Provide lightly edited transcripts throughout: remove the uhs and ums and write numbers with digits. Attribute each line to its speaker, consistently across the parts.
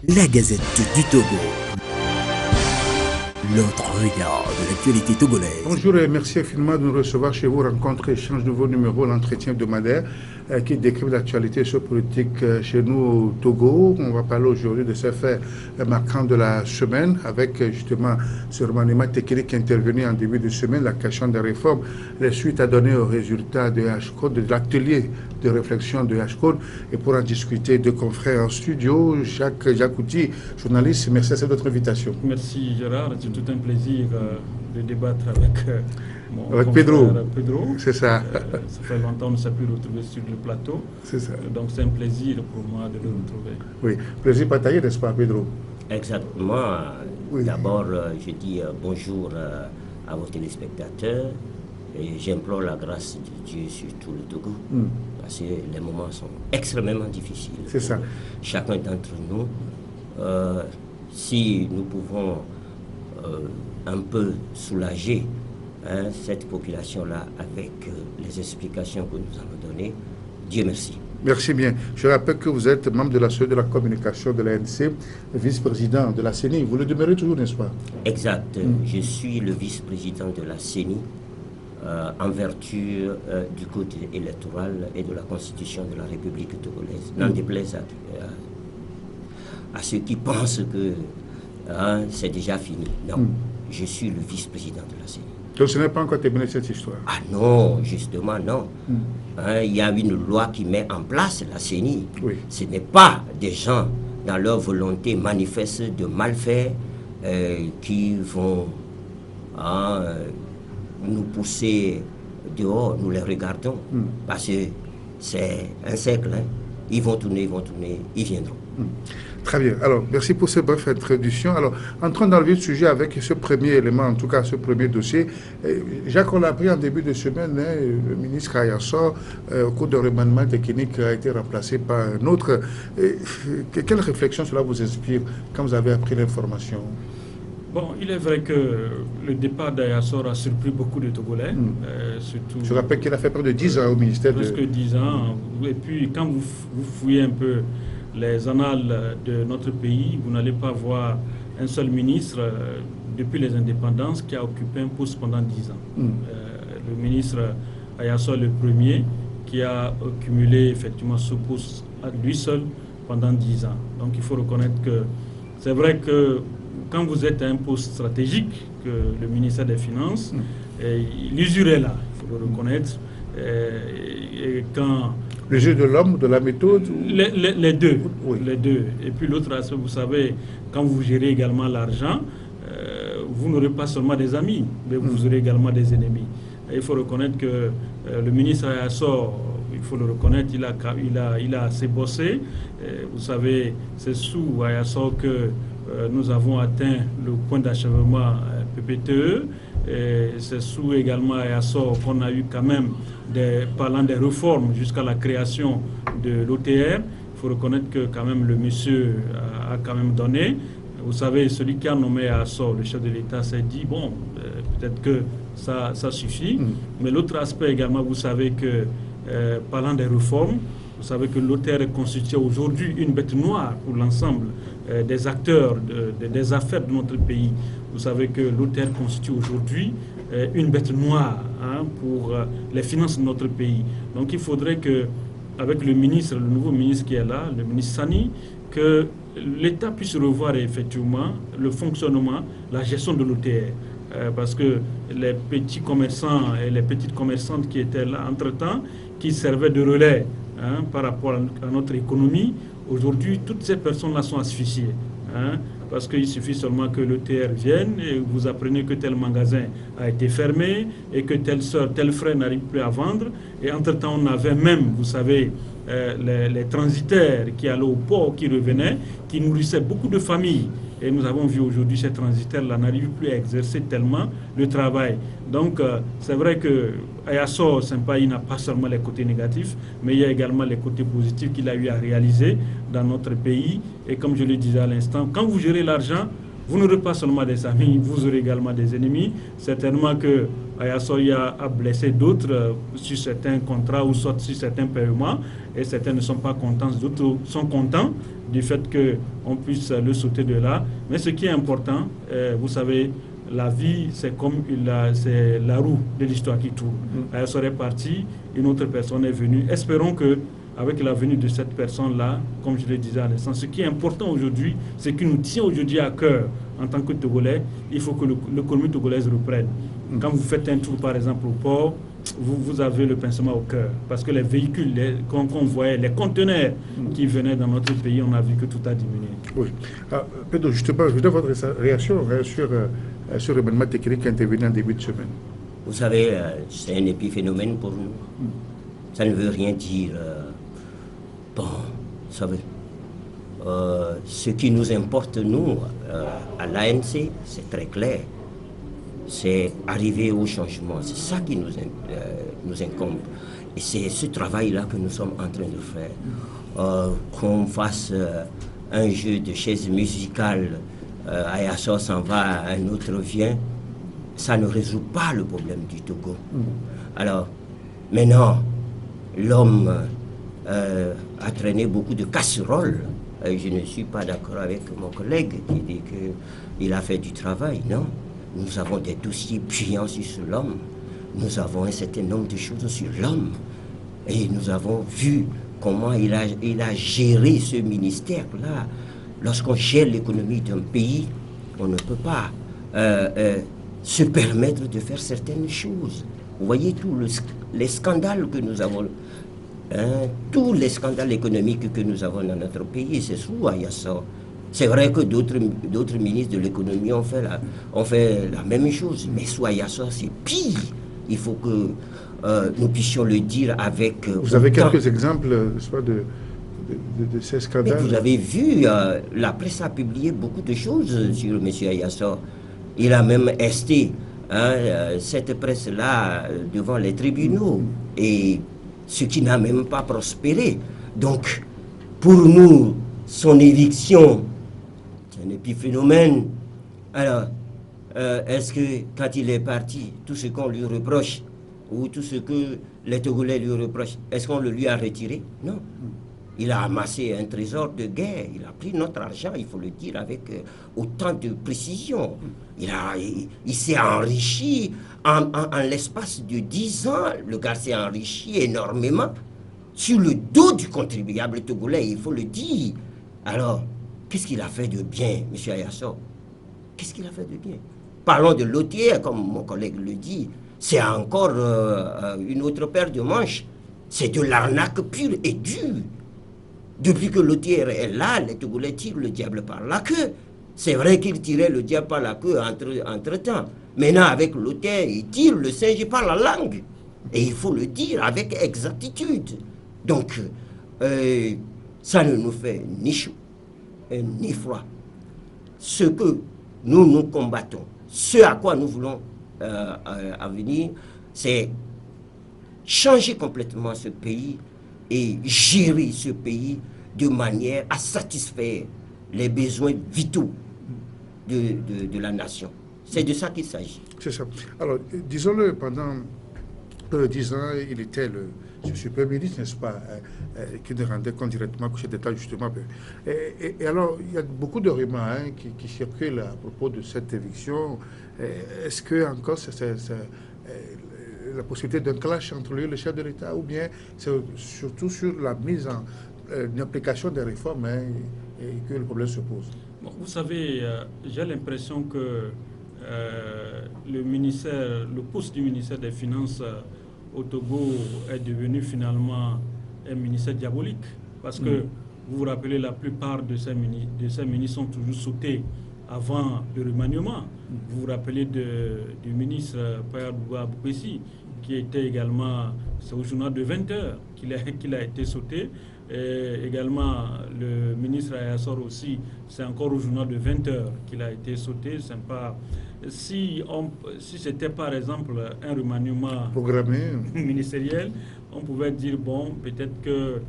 Speaker 1: La Gazette du Togo. L'autre regard de l'actualité togolaise.
Speaker 2: Bonjour et merci infiniment de nous recevoir chez vous. Rencontre échange de vos numéros, l'entretien hebdomadaire qui décrit l'actualité sociopolitique chez nous au Togo. On va parler aujourd'hui de ces faits marquants de la semaine avec justement ce remaniement technique qui est intervenu en début de semaine, la question des réformes, les suites à donner aux résultats de HCODE, de l'atelier de réflexion de HCODE. Et pour en discuter, deux confrères en studio, Jacques Jacouti, journaliste, merci à votre invitation.
Speaker 3: Merci Gérard, c'est tout un plaisir de débattre avec
Speaker 2: avec Pedro.
Speaker 3: C'est ça. Ça fait longtemps qu'on ne s'est plus retrouvé sur le plateau.
Speaker 2: C'est ça.
Speaker 3: Donc c'est un plaisir pour moi de le retrouver.
Speaker 2: Oui, plaisir partagé, n'est-ce pas, Pedro?
Speaker 4: Exactement.
Speaker 2: Oui.
Speaker 4: D'abord, je dis bonjour à vos téléspectateurs et j'implore la grâce de Dieu sur tout le Togo parce que les moments sont extrêmement difficiles.
Speaker 2: C'est ça.
Speaker 4: Chacun d'entre nous, si nous pouvons un peu soulager cette population-là avec les explications que nous avons données, Dieu merci.
Speaker 2: Merci bien. Je rappelle que vous êtes membre de la Société de la communication de l'ANC, vice-président de la CENI. Vous le demeurez toujours, n'est-ce pas?
Speaker 4: Exact. Je suis le vice-président de la CENI en vertu du code électoral et de la constitution de la République togolaise. N'en déplaise à ceux qui pensent que c'est déjà fini. Non, je suis le vice-président de la CENI.
Speaker 2: Donc ce n'est pas encore terminé cette histoire?
Speaker 4: Ah non, justement non. Il y a une loi qui met en place la CENI.
Speaker 2: Oui.
Speaker 4: Ce n'est pas des gens dans leur volonté manifeste de mal faire qui vont nous pousser dehors, nous les regardons. Parce que c'est un cercle. Ils vont tourner, ils viendront.
Speaker 2: Très bien. Alors, merci pour cette brève introduction. Alors, entrons dans le vif du sujet avec ce premier élément, en tout cas ce premier dossier. Jacques, on l'a appris en début de semaine, le ministre Ayassor, au cours de remaniement technique, a été remplacé par un autre. Quelle réflexion cela vous inspire quand vous avez appris l'information?
Speaker 3: Bon, il est vrai que le départ d'Ayassor a surpris beaucoup de Togolais. Surtout,
Speaker 2: je rappelle qu'il a fait près de 10 ans au ministère.
Speaker 3: Plus que 10 ans. Et puis, quand vous fouillez un peu les annales de notre pays, vous n'allez pas voir un seul ministre depuis les indépendances qui a occupé un poste pendant 10 ans. Le ministre Ayassor le premier qui a cumulé effectivement ce poste à lui seul pendant 10 ans. Donc il faut reconnaître que c'est vrai que quand vous êtes à un poste stratégique, que le ministère des Finances, l'usure est là, il faut le reconnaître. Et quand
Speaker 2: le jeu de l'homme, de la méthode
Speaker 3: les deux.
Speaker 2: Oui.
Speaker 3: Les deux. Et puis l'autre aspect, vous savez, quand vous gérez également l'argent, vous n'aurez pas seulement des amis, mais vous aurez également des ennemis. Et il faut reconnaître que le ministre Ayassor, il faut le reconnaître, il a assez bossé. Vous savez, c'est sous Ayassor que nous avons atteint le point d'achèvement PPTE. C'est sous également Ayassor qu'on a eu quand même, parlant des réformes jusqu'à la création de l'OTR. Il faut reconnaître que quand même le monsieur a quand même donné. Vous savez, celui qui a nommé Ayassor, le chef de l'État, s'est dit, bon, peut-être que ça suffit. Mais l'autre aspect également, vous savez que, parlant des réformes, vous savez que l'OTR est constitué aujourd'hui une bête noire pour l'ensemble des acteurs des affaires de notre pays. Vous savez que l'OTR constitue aujourd'hui une bête noire pour les finances de notre pays. Donc il faudrait que, avec le nouveau ministre qui est là, le ministre Sani, que l'État puisse revoir effectivement le fonctionnement, la gestion de l'OTR. Parce que les petits commerçants et les petites commerçantes qui étaient là entre-temps, qui servaient de relais par rapport à notre économie, aujourd'hui, toutes ces personnes-là sont asphyxiées. Parce qu'il suffit seulement que l'OTR vienne et vous apprenez que tel magasin a été fermé et que telle soeur, tel frère n'arrive plus à vendre. Et entre-temps, on avait même, vous savez, les transitaires qui allaient au port, qui revenaient, qui nourrissaient beaucoup de familles. Et nous avons vu aujourd'hui ces transitaires-là n'arrivent plus à exercer tellement le travail. Donc, c'est vrai que Ayassor Sempaï n'a pas seulement les côtés négatifs, mais il y a également les côtés positifs qu'il a eu à réaliser dans notre pays. Et comme je le disais à l'instant, quand vous gérez l'argent, vous n'aurez pas seulement des amis, vous aurez également des ennemis. Certainement que Ayasoya a blessé d'autres sur certains contrats ou soit sur certains paiements, et certains ne sont pas contents, d'autres sont contents du fait qu'on puisse le sauter de là. Mais ce qui est important, vous savez, la vie, c'est comme c'est la roue de l'histoire qui tourne. Ayasoya est parti, une autre personne est venue. Espérons que avec la venue de cette personne-là, comme je le disais à l'instant, ce qui est important aujourd'hui, c'est qui nous tient aujourd'hui à cœur en tant que Togolais, il faut que l'économie togolaise reprenne. Quand vous faites un tour, par exemple, au port, vous avez le pincement au cœur. Parce que les véhicules qu'on voyait, les conteneurs qui venaient dans notre pays, on a vu que tout a diminué.
Speaker 2: Oui. Pedro, justement, je voudrais votre réaction sur l'événement technique intervenu en début de semaine.
Speaker 4: Vous savez, c'est un épiphénomène pour nous. Ça ne veut rien dire. Bon, vous savez, ce qui nous importe, nous, à l'ANC, c'est très clair. C'est arriver au changement. C'est ça qui nous incombe. Et c'est ce travail-là que nous sommes en train de faire. Qu'on fasse un jeu de chaises musicales, Ayaso s'en va, un autre vient, ça ne résout pas le problème du Togo. Alors, maintenant, l'homme a traîné beaucoup de casseroles. Je ne suis pas d'accord avec mon collègue qui dit qu'il a fait du travail, non. Nous avons des dossiers brillants sur l'homme. Nous avons un certain nombre de choses sur l'homme. Et nous avons vu comment il a géré ce ministère-là. Lorsqu'on gère l'économie d'un pays, on ne peut pas se permettre de faire certaines choses. Vous voyez tous les scandales que nous avons, tous les scandales économiques que nous avons dans notre pays, c'est sous Ayaso. C'est vrai que d'autres ministres de l'économie ont fait la même chose, mais sous Ayaso, c'est pire. Il faut que nous puissions le dire avec...
Speaker 2: Vous avez quelques exemples soit de ces scandales?
Speaker 4: Mais vous avez vu, la presse a publié beaucoup de choses sur M. Ayaso. Il a même esté cette presse-là devant les tribunaux, et ce qui n'a même pas prospéré. Donc, pour nous, son éviction, c'est un épiphénomène. Alors, est-ce que quand il est parti, tout ce qu'on lui reproche, ou tout ce que les Togolais lui reprochent, est-ce qu'on le lui a retiré? Non. Il a amassé un trésor de guerre, il a pris notre argent, il faut le dire avec autant de précision. Il s'est enrichi en l'espace de 10 ans, le gars s'est enrichi énormément sur le dos du contribuable togolais, il faut le dire. Alors, qu'est-ce qu'il a fait de bien, M. Ayaso? Qu'est-ce qu'il a fait de bien? Parlons de l'OTR, comme mon collègue le dit, c'est encore une autre paire de manches. C'est de l'arnaque pure et dure. Depuis que l'OTR est là, les Togolais tirent le diable par la queue. C'est vrai qu'ils tiraient le diable par la queue entre-temps. Maintenant, avec l'OTR, ils tirent le singe par la langue. Et il faut le dire avec exactitude. Donc, ça ne nous fait ni chaud, ni froid. Ce que nous combattons, ce à quoi nous voulons venir, c'est changer complètement ce pays et gérer ce pays de manière à satisfaire les besoins vitaux de la nation. C'est de ça qu'il s'agit.
Speaker 2: C'est ça. Alors, disons-le, pendant 10 ans, il était le super ministre, n'est-ce pas, qui ne rendait compte directement au chef d'État, justement. Et alors, il y a beaucoup de rumeurs qui circulent à propos de cette éviction. Est-ce que encore c'est la possibilité d'un clash entre lui et le chef de l'État, ou bien c'est surtout sur la mise en application des réformes et que le problème se pose?
Speaker 3: Bon, vous savez, j'ai l'impression que le poste du ministère des Finances au Togo est devenu finalement un ministère diabolique. Parce que, vous vous rappelez, la plupart de ces ministres sont toujours sautés avant le remaniement. Vous vous rappelez du ministre Payadouba Boukessi, qui était également, c'est au journal de 20 heures qu'il a été sauté. Et également, le ministre Ayassor aussi, c'est encore au journal de 20 heures qu'il a été sauté. Sympa. Si c'était par exemple un remaniement
Speaker 2: programmé
Speaker 3: ministériel, on pouvait dire, bon, peut-être que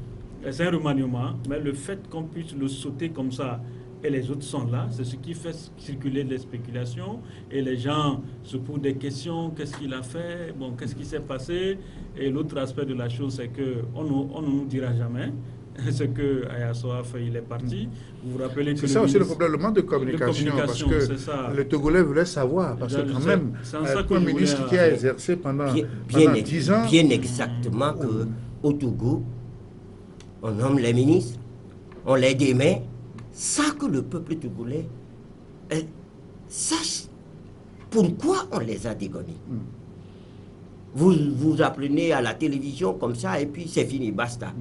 Speaker 3: c'est un remaniement, mais le fait qu'on puisse le sauter comme ça, et les autres sont là. C'est ce qui fait circuler les spéculations et les gens se posent des questions. Qu'est-ce qu'il a fait? Bon, qu'est-ce qui s'est passé? Et l'autre aspect de la chose, c'est qu'on ne nous dira jamais ce que Ayasso a fait, il est parti. Vous vous rappelez que
Speaker 2: c'est ça aussi le problème, le manque de communication, parce que le Togolais voulait savoir, parce que quand même, un ministre qui a exercé pendant 10 ans...
Speaker 4: Bien exactement qu'au Togo, on nomme les ministres, on les démet, sans que le peuple togolais sache pourquoi on les a dégommés. Vous apprenez à la télévision comme ça, et puis c'est fini, basta.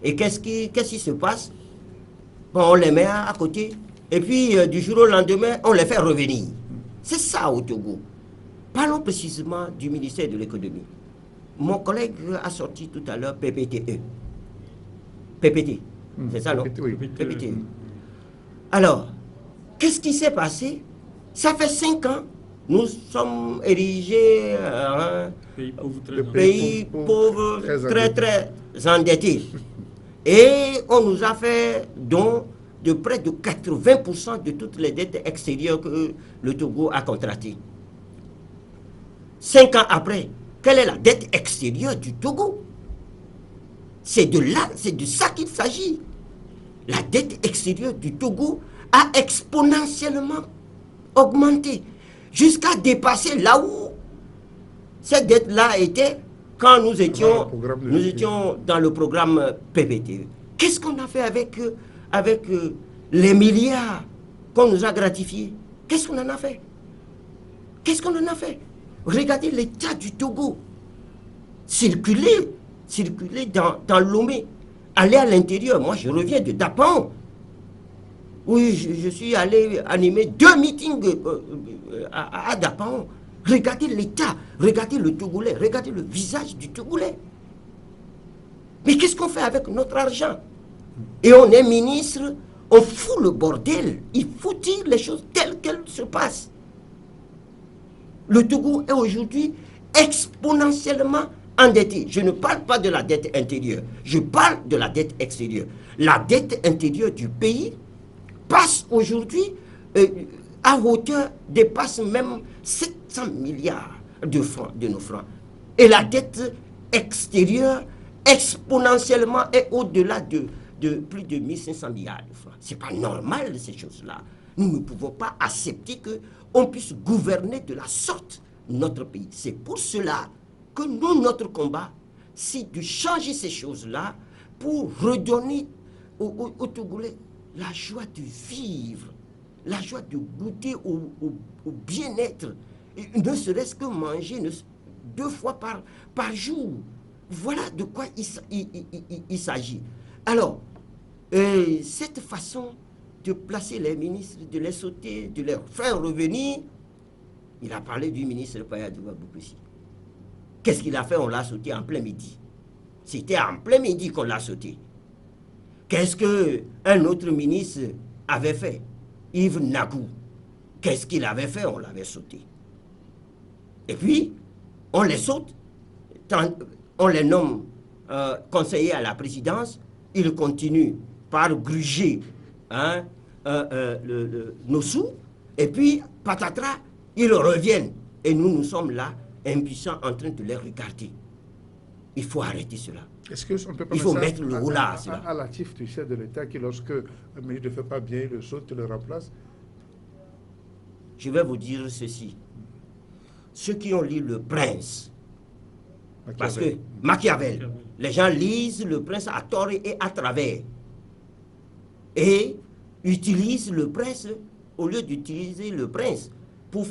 Speaker 4: Et qu'est-ce qui se passe? Bon, on les met à côté, et puis du jour au lendemain, on les fait revenir. C'est ça au Togo. Parlons précisément du ministère de l'économie. Mon collègue a sorti tout à l'heure PPTE. PPT, c'est ça, non? PPTE. Alors, qu'est-ce qui s'est passé? Ça fait 5 ans, nous sommes érigés pays pauvres, très endettés. Et on nous a fait don de près de 80% de toutes les dettes extérieures que le Togo a contractées. 5 ans après, quelle est la dette extérieure du Togo? C'est de ça qu'il s'agit. La dette extérieure du Togo a exponentiellement augmenté jusqu'à dépasser là où cette dette-là était quand nous étions dans le programme PPTE. Qu'est-ce qu'on a fait avec les milliards qu'on nous a gratifiés? Qu'est-ce qu'on en a fait? Qu'est-ce qu'on en a fait? Regardez l'état du Togo. Circuler dans Lomé, aller à l'intérieur. Moi, je reviens de Dapan. Oui, je suis allé animer 2 meetings à Dapan. Regardez l'état, regardez le Togolais, regardez le visage du Togolais. Mais qu'est-ce qu'on fait avec notre argent? Et on est ministre, on fout le bordel. Il faut dire les choses telles qu'elles se passent. Le Togo est aujourd'hui exponentiellement endetté. Je ne parle pas de la dette intérieure, je parle de la dette extérieure. La dette intérieure du pays passe aujourd'hui à hauteur, dépasse même 700 milliards de francs, de nos francs. Et la dette extérieure exponentiellement est au-delà de plus de 1500 milliards de francs. Ce n'est pas normal ces choses-là. Nous ne pouvons pas accepter qu'on puisse gouverner de la sorte notre pays. C'est pour cela que nous, notre combat, c'est de changer ces choses-là pour redonner aux Togolais la joie de vivre, la joie de goûter au bien-être, ne serait-ce que manger 2 fois par jour. Voilà de quoi il s'agit. Alors, cette façon de placer les ministres, de les sauter, de les faire revenir, il a parlé du ministre Payadouba Boukousi. Qu'est-ce qu'il a fait? On l'a sauté en plein midi. C'était en plein midi qu'on l'a sauté. Qu'est-ce qu'un autre ministre avait fait? Yves Nagou. Qu'est-ce qu'il avait fait? On l'avait sauté. Et puis, on les saute, on les nomme conseillers à la présidence, ils continuent par gruger nos sous, et puis, patatras, ils reviennent. Et nous sommes là, impuissants, en train de les regarder. Il faut arrêter cela.
Speaker 2: Est-ce qu'on peut pas
Speaker 4: il faut mettre le haut là.
Speaker 2: À l'actif du chef de l'État qui, lorsque un ministre ne fait pas bien, il le saute, le remplace?
Speaker 4: Je vais vous dire ceci. Ceux qui ont lu Le Prince, parce que Machiavel, les gens lisent Le Prince à tort et à travers. Et utilisent Le Prince, au lieu d'utiliser Le Prince pour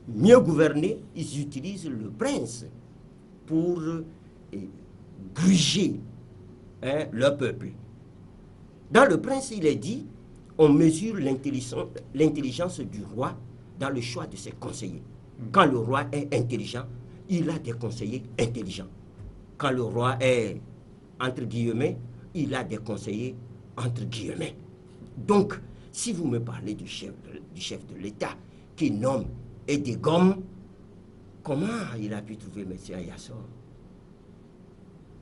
Speaker 4: mieux gouverner, ils utilisent Le Prince pour gruger leur peuple. Dans Le Prince, il est dit, on mesure l'intelligence du roi dans le choix de ses conseillers. Quand le roi est intelligent, il a des conseillers intelligents. Quand le roi est, entre guillemets, il a des conseillers, entre guillemets. Donc, si vous me parlez du chef de l'État qui nomme et dégomme, comment il a pu trouver M. Ayassor?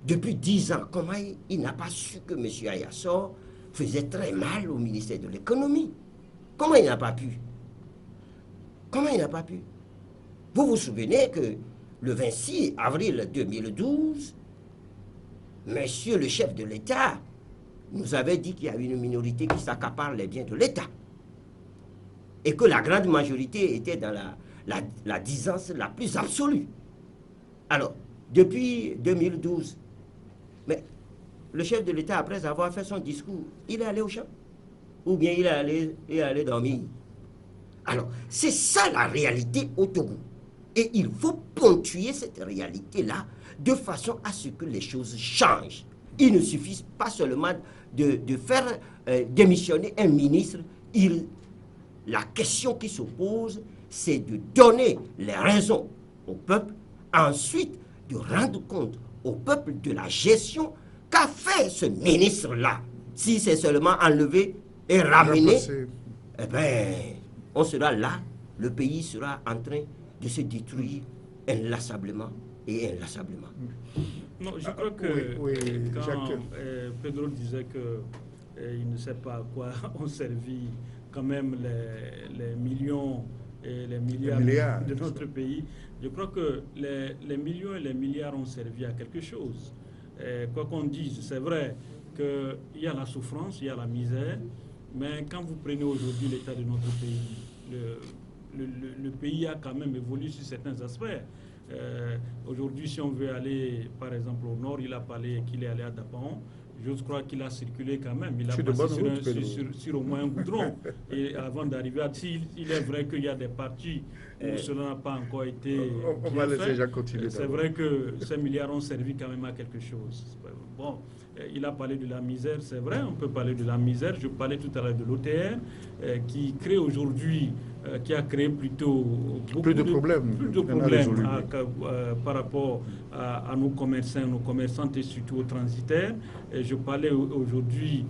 Speaker 4: Depuis 10 ans, comment il n'a pas su que M. Ayassor faisait très mal au ministère de l'économie. Comment il n'a pas pu? Comment il n'a pas pu? Vous vous souvenez que le 26 avril 2012, monsieur le chef de l'État nous avait dit qu'il y a une minorité qui s'accapare les biens de l'État. Et que la grande majorité était dans la disance la plus absolue. Alors, depuis 2012, mais le chef de l'État, après avoir fait son discours, il est allé au champ. Ou bien il est allé dormir. Alors, c'est ça la réalité au Togo. Et il faut ponctuer cette réalité-là de façon à ce que les choses changent. Il ne suffit pas seulement de faire démissionner un ministre. La question qui se pose, c'est de donner les raisons au peuple, ensuite de rendre compte au peuple de la gestion qu'a fait ce ministre-là. Si c'est seulement enlevé et ramené, eh bien, on sera là, le pays sera en train de se détruire inlassablement et inlassablement.
Speaker 3: Non, je crois que quand Pedro disait qu'il ne sait pas à quoi ont servi quand même les millions et les milliards de notre pays, je crois que les millions et les milliards ont servi à quelque chose. Quoi qu'on dise, c'est vrai qu'il y a la souffrance, il y a la misère, mais quand vous prenez aujourd'hui l'état de notre pays, le pays a quand même évolué sur certains aspects. Aujourd'hui, si on veut aller, par exemple, au nord, il a parlé qu'il est allé à Dapan. Je crois qu'il a circulé quand même. Il a passé sur au moins un goudron. Et avant d'arriver à... Il est vrai qu'il y a des parties où cela n'a pas encore été
Speaker 2: on va laisser déjà continuer.
Speaker 3: C'est vrai que ces milliards ont servi quand même à quelque chose. Bon, il a parlé de la misère, c'est vrai, on peut parler de la misère. Je parlais tout à l'heure de l'OTR, qui crée aujourd'hui, qui a créé plutôt beaucoup de problèmes par rapport à nos commerçants, nos commerçantes et surtout aux transitaires. Et je parlais aujourd'hui,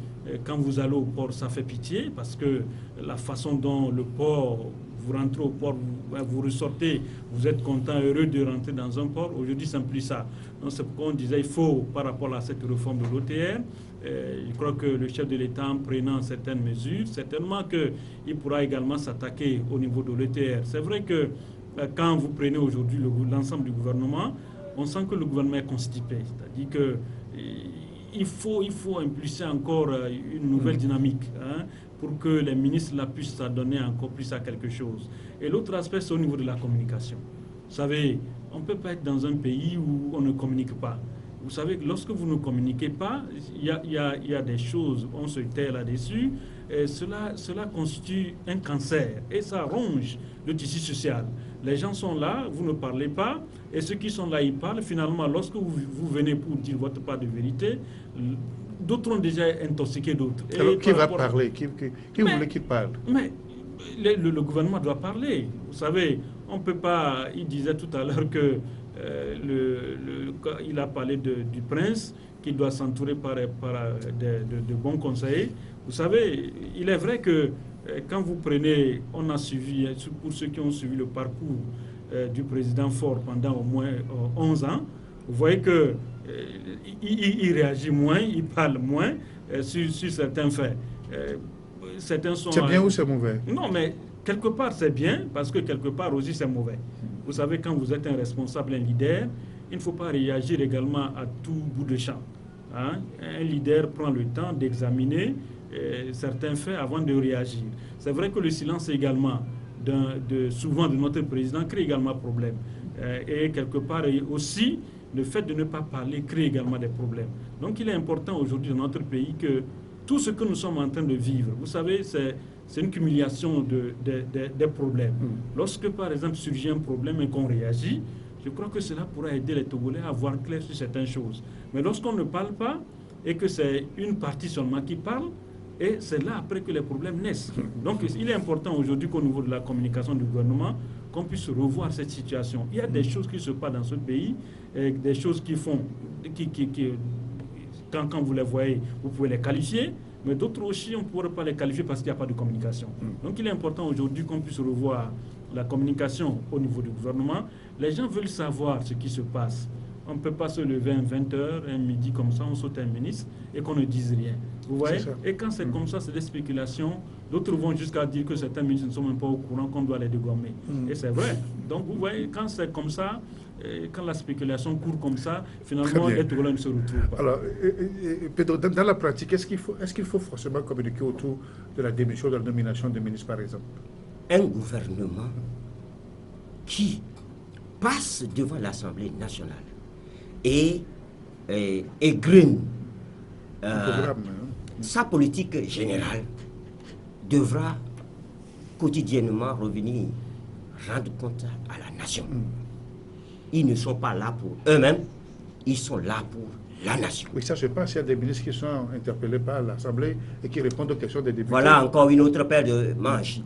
Speaker 3: quand vous allez au port, ça fait pitié parce que la façon dont le port, vous rentrez au port, vous ressortez, vous êtes content, heureux de rentrer dans un port. Aujourd'hui, c'est plus ça. Donc, c'est pourquoi on disait qu'il faut, par rapport à cette réforme de l'OTR, je crois que le chef de l'État, en prenant certaines mesures, certainement qu'il pourra également s'attaquer au niveau de l'OTR. C'est vrai que quand vous prenez aujourd'hui l'ensemble du gouvernement, on sent que le gouvernement est constipé. C'est-à-dire que il faut impulser encore une nouvelle dynamique pour que les ministres puissent s'adonner encore plus à quelque chose. Et l'autre aspect, c'est au niveau de la communication. Vous savez, on ne peut pas être dans un pays où on ne communique pas. Vous savez que lorsque vous ne communiquez pas, il y a des choses, on se tait là-dessus, et cela constitue un cancer et ça ronge le tissu social. Les gens sont là, vous ne parlez pas, et ceux qui sont là, ils parlent. Finalement, lorsque vous venez pour dire votre part de vérité, d'autres ont déjà intoxiqué d'autres.
Speaker 2: Alors, qui va parler? Qui voulait qu'il parle?
Speaker 3: Mais le gouvernement doit parler. Vous savez, on ne peut pas... Il disait tout à l'heure que il a parlé du prince qui doit s'entourer par de bons conseillers. Vous savez, il est vrai que quand vous prenez, on a suivi, pour ceux qui ont suivi le parcours du président Faure pendant au moins 11 ans, vous voyez que il réagit moins, il parle moins sur certains faits. Certains sont...
Speaker 2: C'est bien ou c'est mauvais?
Speaker 3: Non, mais quelque part c'est bien, parce que quelque part aussi c'est mauvais. Vous savez, quand vous êtes un responsable, un leader, il ne faut pas réagir également à tout bout de champ. Un leader prend le temps d'examiner certains faits avant de réagir. C'est vrai que le silence également, souvent de notre président, crée également problème. Et quelque part aussi, le fait de ne pas parler crée également des problèmes. Donc il est important aujourd'hui dans notre pays que tout ce que nous sommes en train de vivre, vous savez, c'est une cumulation des problèmes. Lorsque, par exemple, surgit un problème et qu'on réagit, je crois que cela pourra aider les Togolais à voir clair sur certaines choses. Mais lorsqu'on ne parle pas et que c'est une partie seulement qui parle, et c'est là après que les problèmes naissent. Donc il est important aujourd'hui qu'au niveau de la communication du gouvernement, qu'on puisse revoir cette situation. Il y a des choses qui se passent dans ce pays, des choses qui font... Quand vous les voyez, vous pouvez les qualifier, mais d'autres aussi, on ne pourrait pas les qualifier parce qu'il n'y a pas de communication. Donc il est important aujourd'hui qu'on puisse revoir la communication au niveau du gouvernement. Les gens veulent savoir ce qui se passe. On ne peut pas se lever à 20h, un midi comme ça, on saute un ministre et qu'on ne dise rien. Vous voyez? Et quand c'est comme ça, c'est des spéculations. D'autres vont jusqu'à dire que certains ministres ne sont même pas au courant qu'on doit les dégommer. Et c'est vrai. Donc vous voyez, quand c'est comme ça, quand la spéculation court comme ça, finalement, les Togolais ne se retrouvent pas.
Speaker 2: Alors, Pedro, dans la pratique, est-ce qu'il faut forcément communiquer autour de la démission, de la nomination des ministres, par exemple?
Speaker 4: Un gouvernement qui passe devant l'Assemblée nationale et égrine sa politique générale devra quotidiennement revenir rendre compte à la nation. Ils ne sont pas là pour eux-mêmes, ils sont là pour la nation.
Speaker 2: Oui, ça se passe. Il y a des ministres qui sont interpellés par l'Assemblée et qui répondent aux questions des députés.
Speaker 4: Voilà encore une autre paire de manches.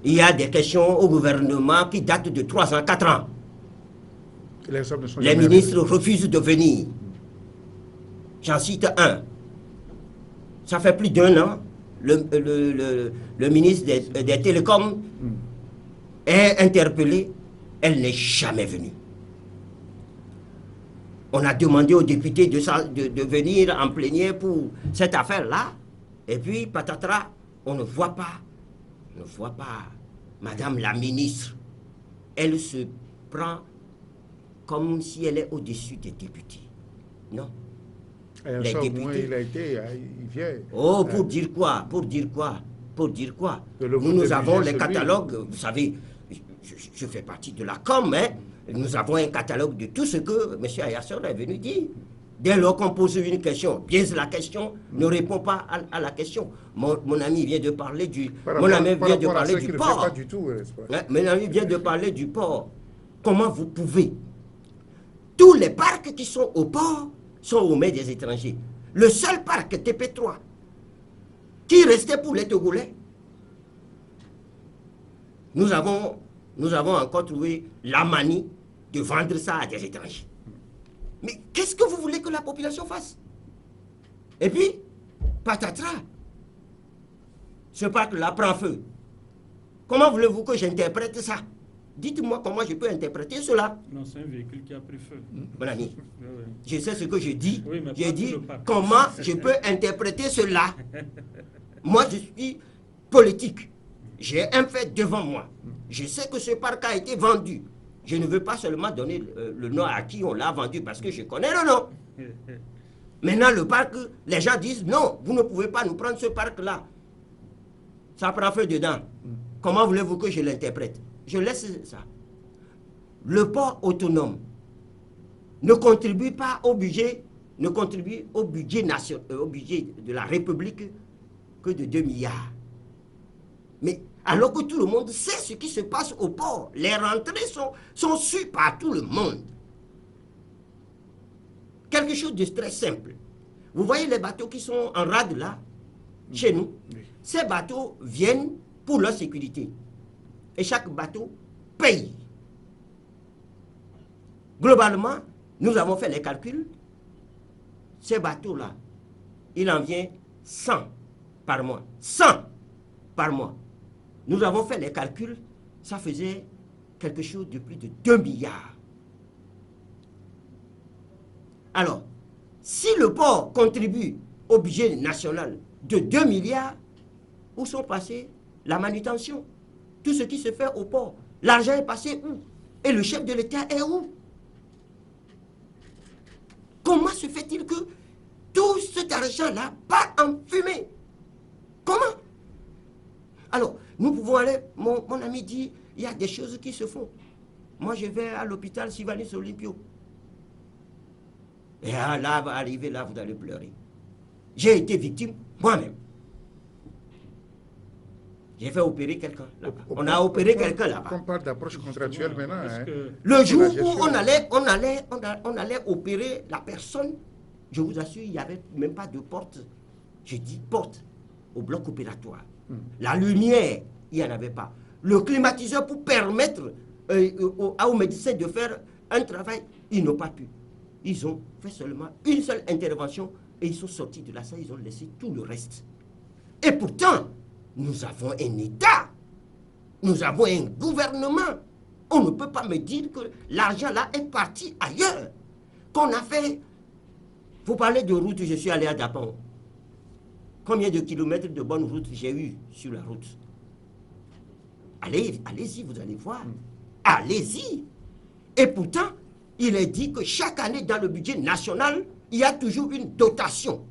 Speaker 4: Il y a des questions au gouvernement qui datent de 3 ans, 4 ans. Les ministres refusent de venir. J'en cite un. Ça fait plus d'1 an, le ministre des Télécoms est interpellé. Elle n'est jamais venue. On a demandé aux députés de venir en plénière pour cette affaire-là. Et puis, patatras, on ne voit pas Madame la ministre. Elle se prend comme si elle est au-dessus des députés. Non.
Speaker 2: Les députés... il vient...
Speaker 4: Oh, pour dire quoi? Nous avons les catalogues, vous savez, je fais partie de la com, hein. Nous avons un catalogue de tout ce que M. Ayassor est venu dire. Dès lors qu'on pose une question, biaise la question, ne répond pas à la question. Mon ami vient de parler du port. Mon ami vient de parler du port. Comment vous pouvez? Tous les parcs qui sont au port sont aux mains des étrangers. Le seul parc TP3 qui restait pour les Togolais, nous avons encore trouvé la manie de vendre ça à des étrangers. Mais qu'est-ce que vous voulez que la population fasse? Et puis, patatras, ce parc-là prend feu. Comment voulez-vous que j'interprète ça? Dites-moi comment je peux interpréter cela.
Speaker 3: Non, c'est un véhicule qui a pris feu.
Speaker 4: Mon ami, je sais ce que je dis. Oui, j'ai dit comment je peux interpréter cela. Moi, je suis politique. J'ai un fait devant moi. Je sais que ce parc a été vendu. Je ne veux pas seulement donner le nom à qui on l'a vendu parce que je connais le nom. Maintenant, le parc, les gens disent non, vous ne pouvez pas nous prendre ce parc-là. Ça prend feu dedans. Comment voulez-vous que je l'interprète? Je laisse ça. Le port autonome ne contribue pas au budget, national, au budget de la République que de 2 milliards. Mais alors que tout le monde sait ce qui se passe au port, les rentrées sont sues par tout le monde. Quelque chose de très simple. Vous voyez les bateaux qui sont en rade là, chez nous? Ces bateaux viennent pour leur sécurité. Et chaque bateau paye. Globalement, nous avons fait les calculs. Ces bateaux-là, il en vient 100 par mois. 100 par mois. Nous avons fait les calculs, ça faisait quelque chose de plus de 2 milliards. Alors, si le port contribue au budget national de 2 milliards, où sont passés la manutention? Tout ce qui se fait au port. L'argent est passé où? Et le chef de l'État est où? Comment se fait-il que tout cet argent-là part en fumée? Comment? Alors, nous pouvons aller, mon ami dit, il y a des choses qui se font. Moi, je vais à l'hôpital Sylvanus Olympio. Et là, va arriver, là, vous allez pleurer. J'ai été victime moi-même. J'ai fait opérer quelqu'un là-bas. On a opéré quelqu'un là-bas.
Speaker 2: On parle d'approche contractuelle maintenant. Hein.
Speaker 4: Le jour où on allait opérer la personne, je vous assure, il n'y avait même pas de porte. Je dis porte au bloc opératoire. La lumière, il n'y en avait pas. Le climatiseur pour permettre aux médecins de faire un travail, ils n'ont pas pu. Ils ont fait seulement une seule intervention et ils sont sortis de la salle, ils ont laissé tout le reste. Et pourtant, nous avons un État, nous avons un gouvernement. On ne peut pas me dire que l'argent là est parti ailleurs. qu'on a fait. Vous parlez de route, je suis allé à Japon. Combien de kilomètres de bonne route j'ai eu sur la route? Allez-y, vous allez voir. Allez-y. Et pourtant, il est dit que chaque année dans le budget national, il y a toujours une dotation.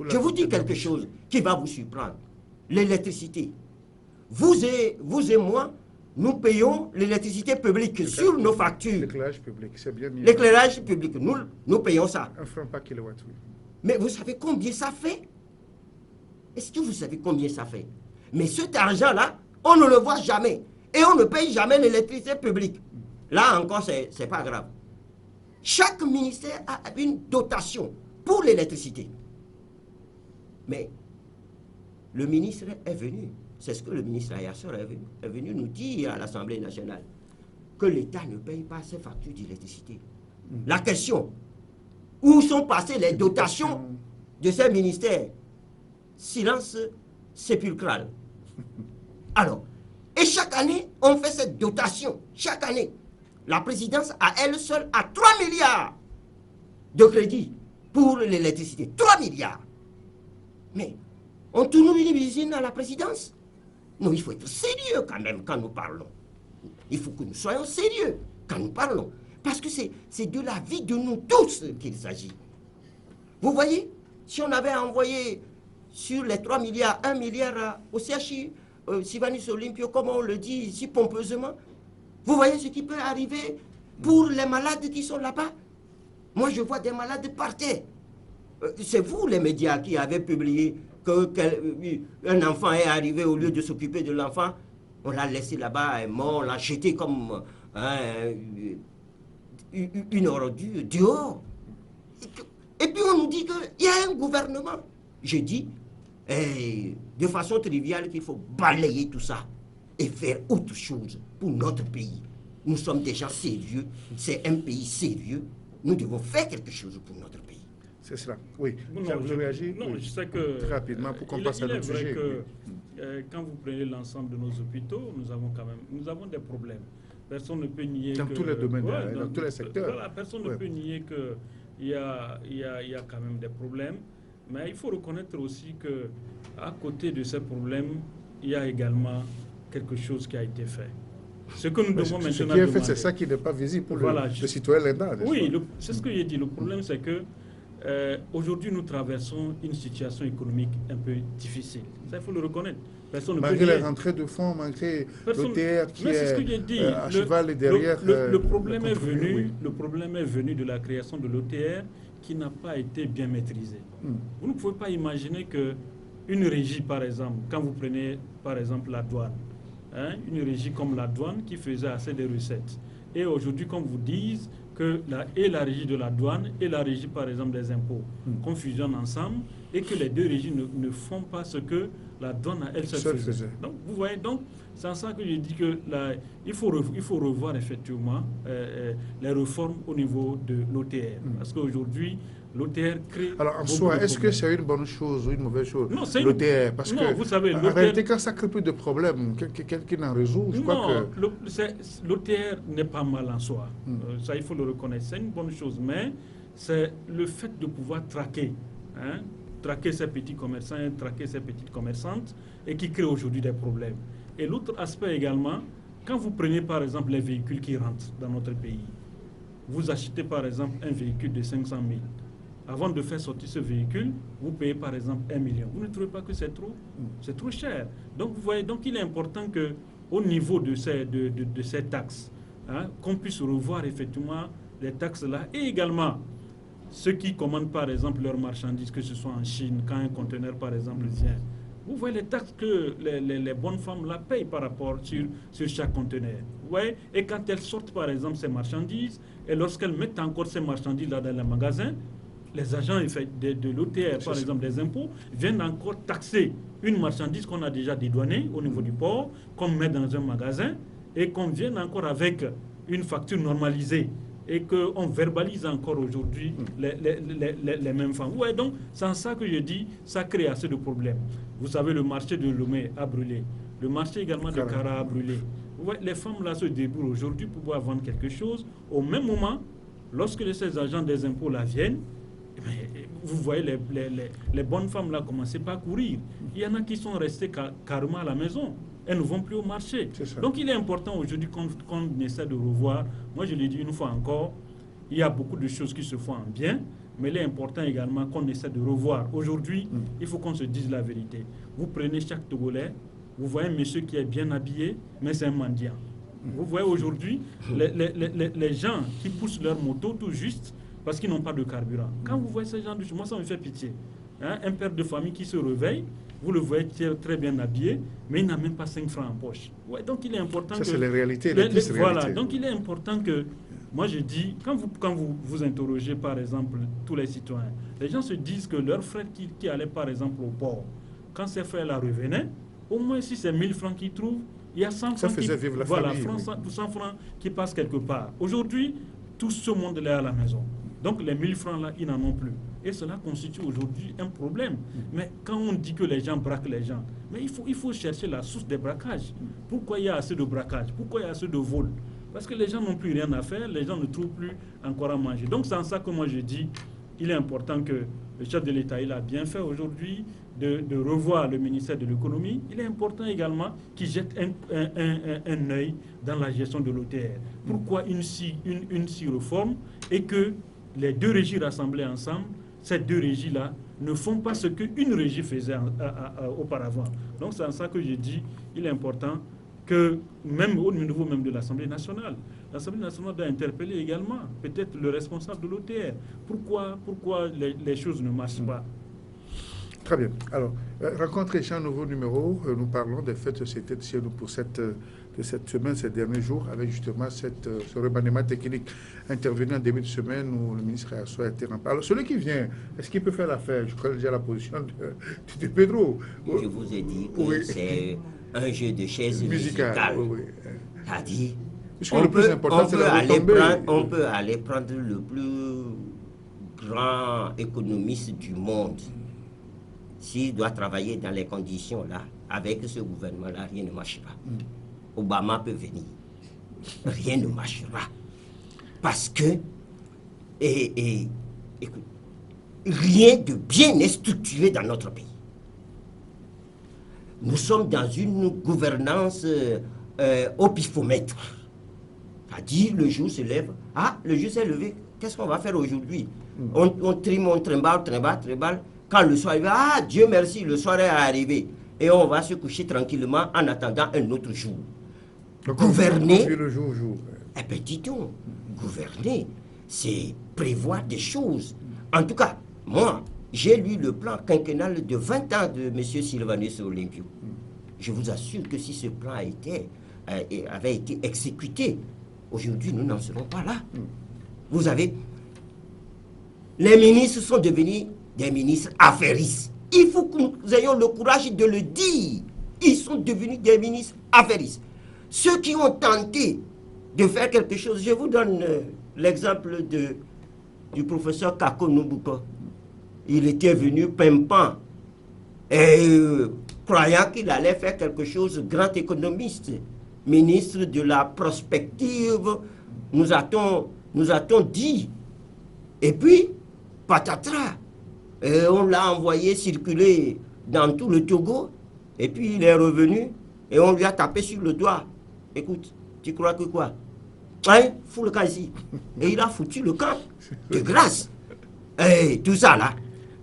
Speaker 4: Je vous dis quelque chose qui va vous surprendre. L'électricité. Vous et moi, nous payons l'électricité publique sur nos factures.
Speaker 2: L'éclairage public, c'est bien mis.
Speaker 4: L'éclairage public, nous payons ça.
Speaker 2: 1 franc par kilowatt, oui.
Speaker 4: Mais vous savez combien ça fait? Est-ce que vous savez combien ça fait? Mais cet argent-là, on ne le voit jamais. Et on ne paye jamais l'électricité publique. Là encore, c'est pas grave. Chaque ministère a une dotation pour l'électricité. Mais le ministre est venu, c'est ce que le ministre Ayassor est venu nous dire à l'Assemblée nationale, que l'État ne paye pas ses factures d'électricité. La question, où sont passées les dotations de ces ministères? Silence sépulcral. Alors, et chaque année, on fait cette dotation. Chaque année, la présidence à elle seule a 3 milliards de crédit pour l'électricité. 3 milliards. Mais on tourne une usine à la présidence. Non, il faut être sérieux quand même quand nous parlons. Il faut que nous soyons sérieux quand nous parlons. Parce que c'est de la vie de nous tous qu'il s'agit. Vous voyez, si on avait envoyé sur les 3 milliards, 1 milliard au CHU, Sylvanus Olympio, comme on le dit ici pompeusement, vous voyez ce qui peut arriver pour les malades qui sont là-bas. Moi, je vois des malades par terre. C'est vous, les médias, qui avez publié qu'un enfant est arrivé, au lieu de s'occuper de l'enfant, on l'a laissé là-bas, mort, on l'a jeté comme une ordure dehors. Et puis on nous dit qu'il y a un gouvernement. J'ai dit, de façon triviale, qu'il faut balayer tout ça et faire autre chose pour notre pays. Nous sommes des gens sérieux, c'est un pays sérieux, nous devons faire quelque chose pour notre pays.
Speaker 2: C'est cela, oui.
Speaker 3: Non,
Speaker 2: vous réagir
Speaker 3: je sais que
Speaker 2: très rapidement pour qu'on passe à notre sujet.
Speaker 3: Il est vrai que quand vous prenez l'ensemble de nos hôpitaux, nous avons des problèmes. Personne ne peut nier
Speaker 2: dans tous les domaines, dans tous les secteurs.
Speaker 3: Voilà, personne ne peut nier qu'il y a quand même des problèmes. Mais il faut reconnaître aussi qu'à côté de ces problèmes, il y a également quelque chose qui a été fait. Ce que nous devons maintenant
Speaker 2: ce qui est fait, c'est ça qui n'est pas visible pour le citoyen lambda.
Speaker 3: Oui, c'est ce que j'ai dit. Le problème, c'est que aujourd'hui, nous traversons une situation économique un peu difficile. Ça, il faut le reconnaître.
Speaker 2: Malgré les rentrées de fonds, malgré l'OTR qui est à cheval et derrière...
Speaker 3: Le problème est venu de la création de l'OTR qui n'a pas été bien maîtrisée. Vous ne pouvez pas imaginer qu'une régie, par exemple, quand vous prenez par exemple la douane, une régie comme la douane qui faisait assez de recettes, et aujourd'hui, comme vous disent, que la régie de la douane et la régie, par exemple, des impôts, qu'on fusionne ensemble et que les deux régies ne font pas ce que la douane à elle seule faisait. Donc, vous voyez, donc, c'est en ça que je dis que il faut revoir effectivement les réformes au niveau de l'OTR. Parce qu'aujourd'hui, l'OTR crée...
Speaker 2: Alors, en soi, est-ce que c'est une bonne chose ou une mauvaise chose,
Speaker 3: non, c'est
Speaker 2: l'OTR? Parce que,
Speaker 3: vous savez,
Speaker 2: en réalité, quand ça crée plus de problèmes, quelqu'un en résout, je crois que...
Speaker 3: l'OTR n'est pas mal en soi. Ça, il faut le reconnaître. C'est une bonne chose, mais c'est le fait de pouvoir traquer, traquer ces petits commerçants, traquer ces petites commerçantes, et qui crée aujourd'hui des problèmes. Et l'autre aspect également, quand vous prenez par exemple les véhicules qui rentrent dans notre pays, vous achetez par exemple un véhicule de 500 000. Avant de faire sortir ce véhicule, vous payez par exemple 1 million. Vous ne trouvez pas que c'est trop? C'est trop cher. Donc vous voyez, donc il est important qu'au niveau de ces taxes, qu'on puisse revoir effectivement les taxes là, et également ceux qui commandent par exemple leurs marchandises, que ce soit en Chine, quand un conteneur par exemple vient. Vous voyez les taxes que les bonnes femmes là payent par rapport sur chaque conteneur. Vous voyez? Et quand elles sortent par exemple ces marchandises, et lorsqu'elles mettent encore ces marchandises là dans les magasins, les agents de l'OTR, par exemple des impôts, viennent encore taxer une marchandise qu'on a déjà dédouanée au niveau du port, qu'on met dans un magasin, et qu'on vienne encore avec une facture normalisée, et qu'on verbalise encore aujourd'hui les mêmes femmes. Ouais, donc, c'est en ça que je dis, ça crée assez de problèmes. Vous savez, le marché de Lomé a brûlé. Le marché également de Kara a brûlé. Vous voyez, les femmes là se débrouillent aujourd'hui pour pouvoir vendre quelque chose. Au même moment, Lorsque ces agents des impôts là viennent, vous voyez les bonnes femmes là commencer par courir. Il y en a qui sont restées carrément à la maison. Elles ne vont plus au marché. Donc il est important aujourd'hui qu'on essaie de revoir. Moi je l'ai dit une fois encore, il y a beaucoup de choses qui se font en bien, mais il est important également qu'on essaie de revoir. Aujourd'hui, il faut qu'on se dise la vérité. Vous prenez chaque Togolais, vous voyez un monsieur qui est bien habillé, mais c'est un mendiant. Vous voyez aujourd'hui les gens qui poussent leur moto tout juste parce qu'ils n'ont pas de carburant. Quand vous voyez ces gens, moi ça me fait pitié. Hein, un père de famille qui se réveille, vous le voyez très bien habillé, mais il n'a même pas 5 francs en poche. Ouais, donc il est important
Speaker 2: ça, c'est la réalité. Voilà,
Speaker 3: donc il est important que, moi je dis, quand vous interrogez par exemple tous les citoyens, les gens se disent que leur frère qui allait par exemple au port, quand ses frères là revenaient, au moins si c'est 1000 francs qu'ils trouvent, il y a 100 francs,
Speaker 2: voilà,
Speaker 3: 100 francs qui passent quelque part. Aujourd'hui, tout ce monde-là est à la maison. Donc les 1000 francs-là, ils n'en ont plus. Et cela constitue aujourd'hui un problème. Mais quand on dit que les gens braquent les gens, mais il faut chercher la source des braquages. Pourquoi il y a assez de braquages? Pourquoi il y a assez de vols? Parce que les gens n'ont plus rien à faire, les gens ne trouvent plus encore à manger. Donc c'est en ça que moi je dis, il est important que le chef de l'État, il a bien fait aujourd'hui de revoir le ministère de l'économie. Il est important également qu'il jette un œil dans la gestion de l'OTR. Pourquoi une si réforme et que les deux régies rassemblées ensemble, ces deux régies-là, ne font pas ce qu'une régie faisait auparavant. Donc c'est en ça que je dis, il est important que même au niveau même de l'Assemblée nationale doit interpeller également peut-être le responsable de l'OTR. Pourquoi les choses ne marchent pas?
Speaker 2: Très bien. Alors, rencontre échange nouveau numéro. Nous parlons des faits de société de chez nous pour cette semaine, ces derniers jours, avec justement ce remaniement technique intervenu en début de semaine où le ministre a été rempli. Alors, celui qui vient, est-ce qu'il peut faire l'affaire? Je connais déjà la position de Pedro.
Speaker 4: Je vous ai dit que c'est un jeu de chaises musicales. C'est-à-dire, on peut aller prendre le plus grand économiste du monde. S'il doit travailler dans les conditions là, avec ce gouvernement-là, rien ne marche pas. Obama peut venir. Rien ne marchera. Parce que, écoute, rien de bien n'est structuré dans notre pays. Nous sommes dans une gouvernance au pifomètre. C'est-à-dire, le jour se lève. Ah, le jour s'est levé. Qu'est-ce qu'on va faire aujourd'hui? On trime, on trimballe. Quand le soir arrive, ah, Dieu merci, le soir est arrivé. Et on va se coucher tranquillement en attendant un autre jour.
Speaker 2: Donc,
Speaker 4: gouverner,
Speaker 2: le jour.
Speaker 4: Eh bien, dis donc, gouverner, c'est prévoir des choses. En tout cas, moi, j'ai lu le plan quinquennal de 20 ans de M. Sylvanus Olympio. Je vous assure que si ce plan avait été exécuté, aujourd'hui, nous n'en serons pas là. Vous avez... Les ministres sont devenus des ministres affairistes. Il faut que nous ayons le courage de le dire. Ils sont devenus des ministres affairistes. Ceux qui ont tenté de faire quelque chose, je vous donne l'exemple du professeur Kako Nubuko. Il était venu pimpant et croyant qu'il allait faire quelque chose, grand économiste, ministre de la prospective, nous a-t-on dit. Et puis, patatras, on l'a envoyé circuler dans tout le Togo, et puis il est revenu, et on lui a tapé sur le doigt. Écoute, tu crois que quoi? Hein? Fous le camp ici. Et il a foutu le camp, de grâce. Et tout ça là,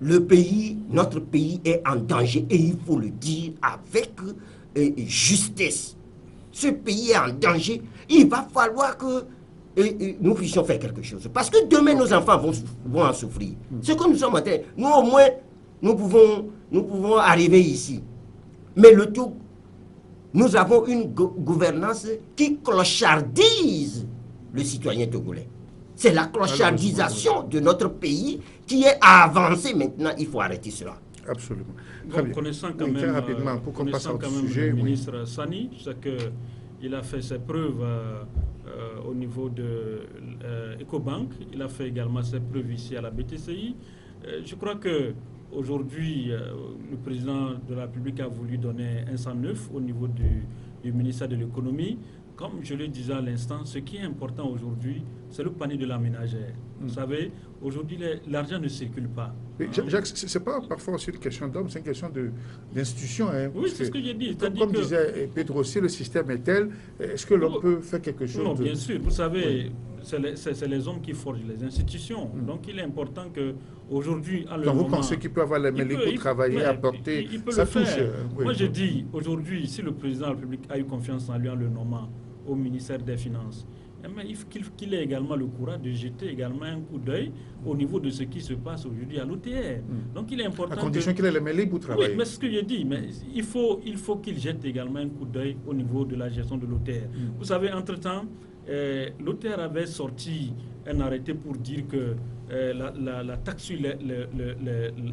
Speaker 4: notre pays est en danger, et il faut le dire avec justesse. Ce pays est en danger, il va falloir que nous puissions faire quelque chose. Parce que demain, nos enfants vont en souffrir. Ce que nous sommes en train, nous au moins, nous pouvons arriver ici. Mais le tout, nous avons une gouvernance qui clochardise le citoyen togolais. C'est la clochardisation de notre pays qui est avancée maintenant. Il faut arrêter cela.
Speaker 2: Absolument.
Speaker 3: Bon, connaissant quand même, rapidement, pour qu'on passe au sujet, le ministre Sani, je sais qu'il a fait ses preuves au niveau de Ecobank, il a fait également ses preuves ici à la BTCI. Je crois qu'aujourd'hui, le président de la République a voulu donner un 109 au niveau du ministère de l'économie. comme je le disais à l'instant, ce qui est important aujourd'hui, c'est le panier de la ménagère. Vous savez, aujourd'hui, l'argent ne circule pas.
Speaker 2: Mais Jacques, ce n'est pas parfois aussi une question d'homme, c'est une question d'institution. Hein,
Speaker 3: oui, c'est ce que j'ai dit.
Speaker 2: Comme disait Pedro, si le système est tel, est-ce que l'on peut faire quelque chose?
Speaker 3: Non, bien sûr. Vous savez, c'est les hommes qui forgent les institutions. Donc, il est important qu'aujourd'hui, à
Speaker 2: Donc, vous pensez qu'il peut avoir les mêlés pour travailler, apporter
Speaker 3: ça
Speaker 2: touche.
Speaker 3: Moi, je dis, aujourd'hui, si le président de la République a eu confiance en lui en le nommant au ministère des Finances, il faut qu'il ait également le courage de jeter également un coup d'œil au niveau de ce qui se passe aujourd'hui à l'OTR. Donc il est important.
Speaker 2: À condition qu'il ait les mêlés pour travailler.
Speaker 3: Oui, mais c'est ce que j'ai dit. Mais il faut qu'il jette également un coup d'œil au niveau de la gestion de l'OTR. Vous savez, entre-temps, l'OTR avait sorti un arrêté pour dire que la taxe sur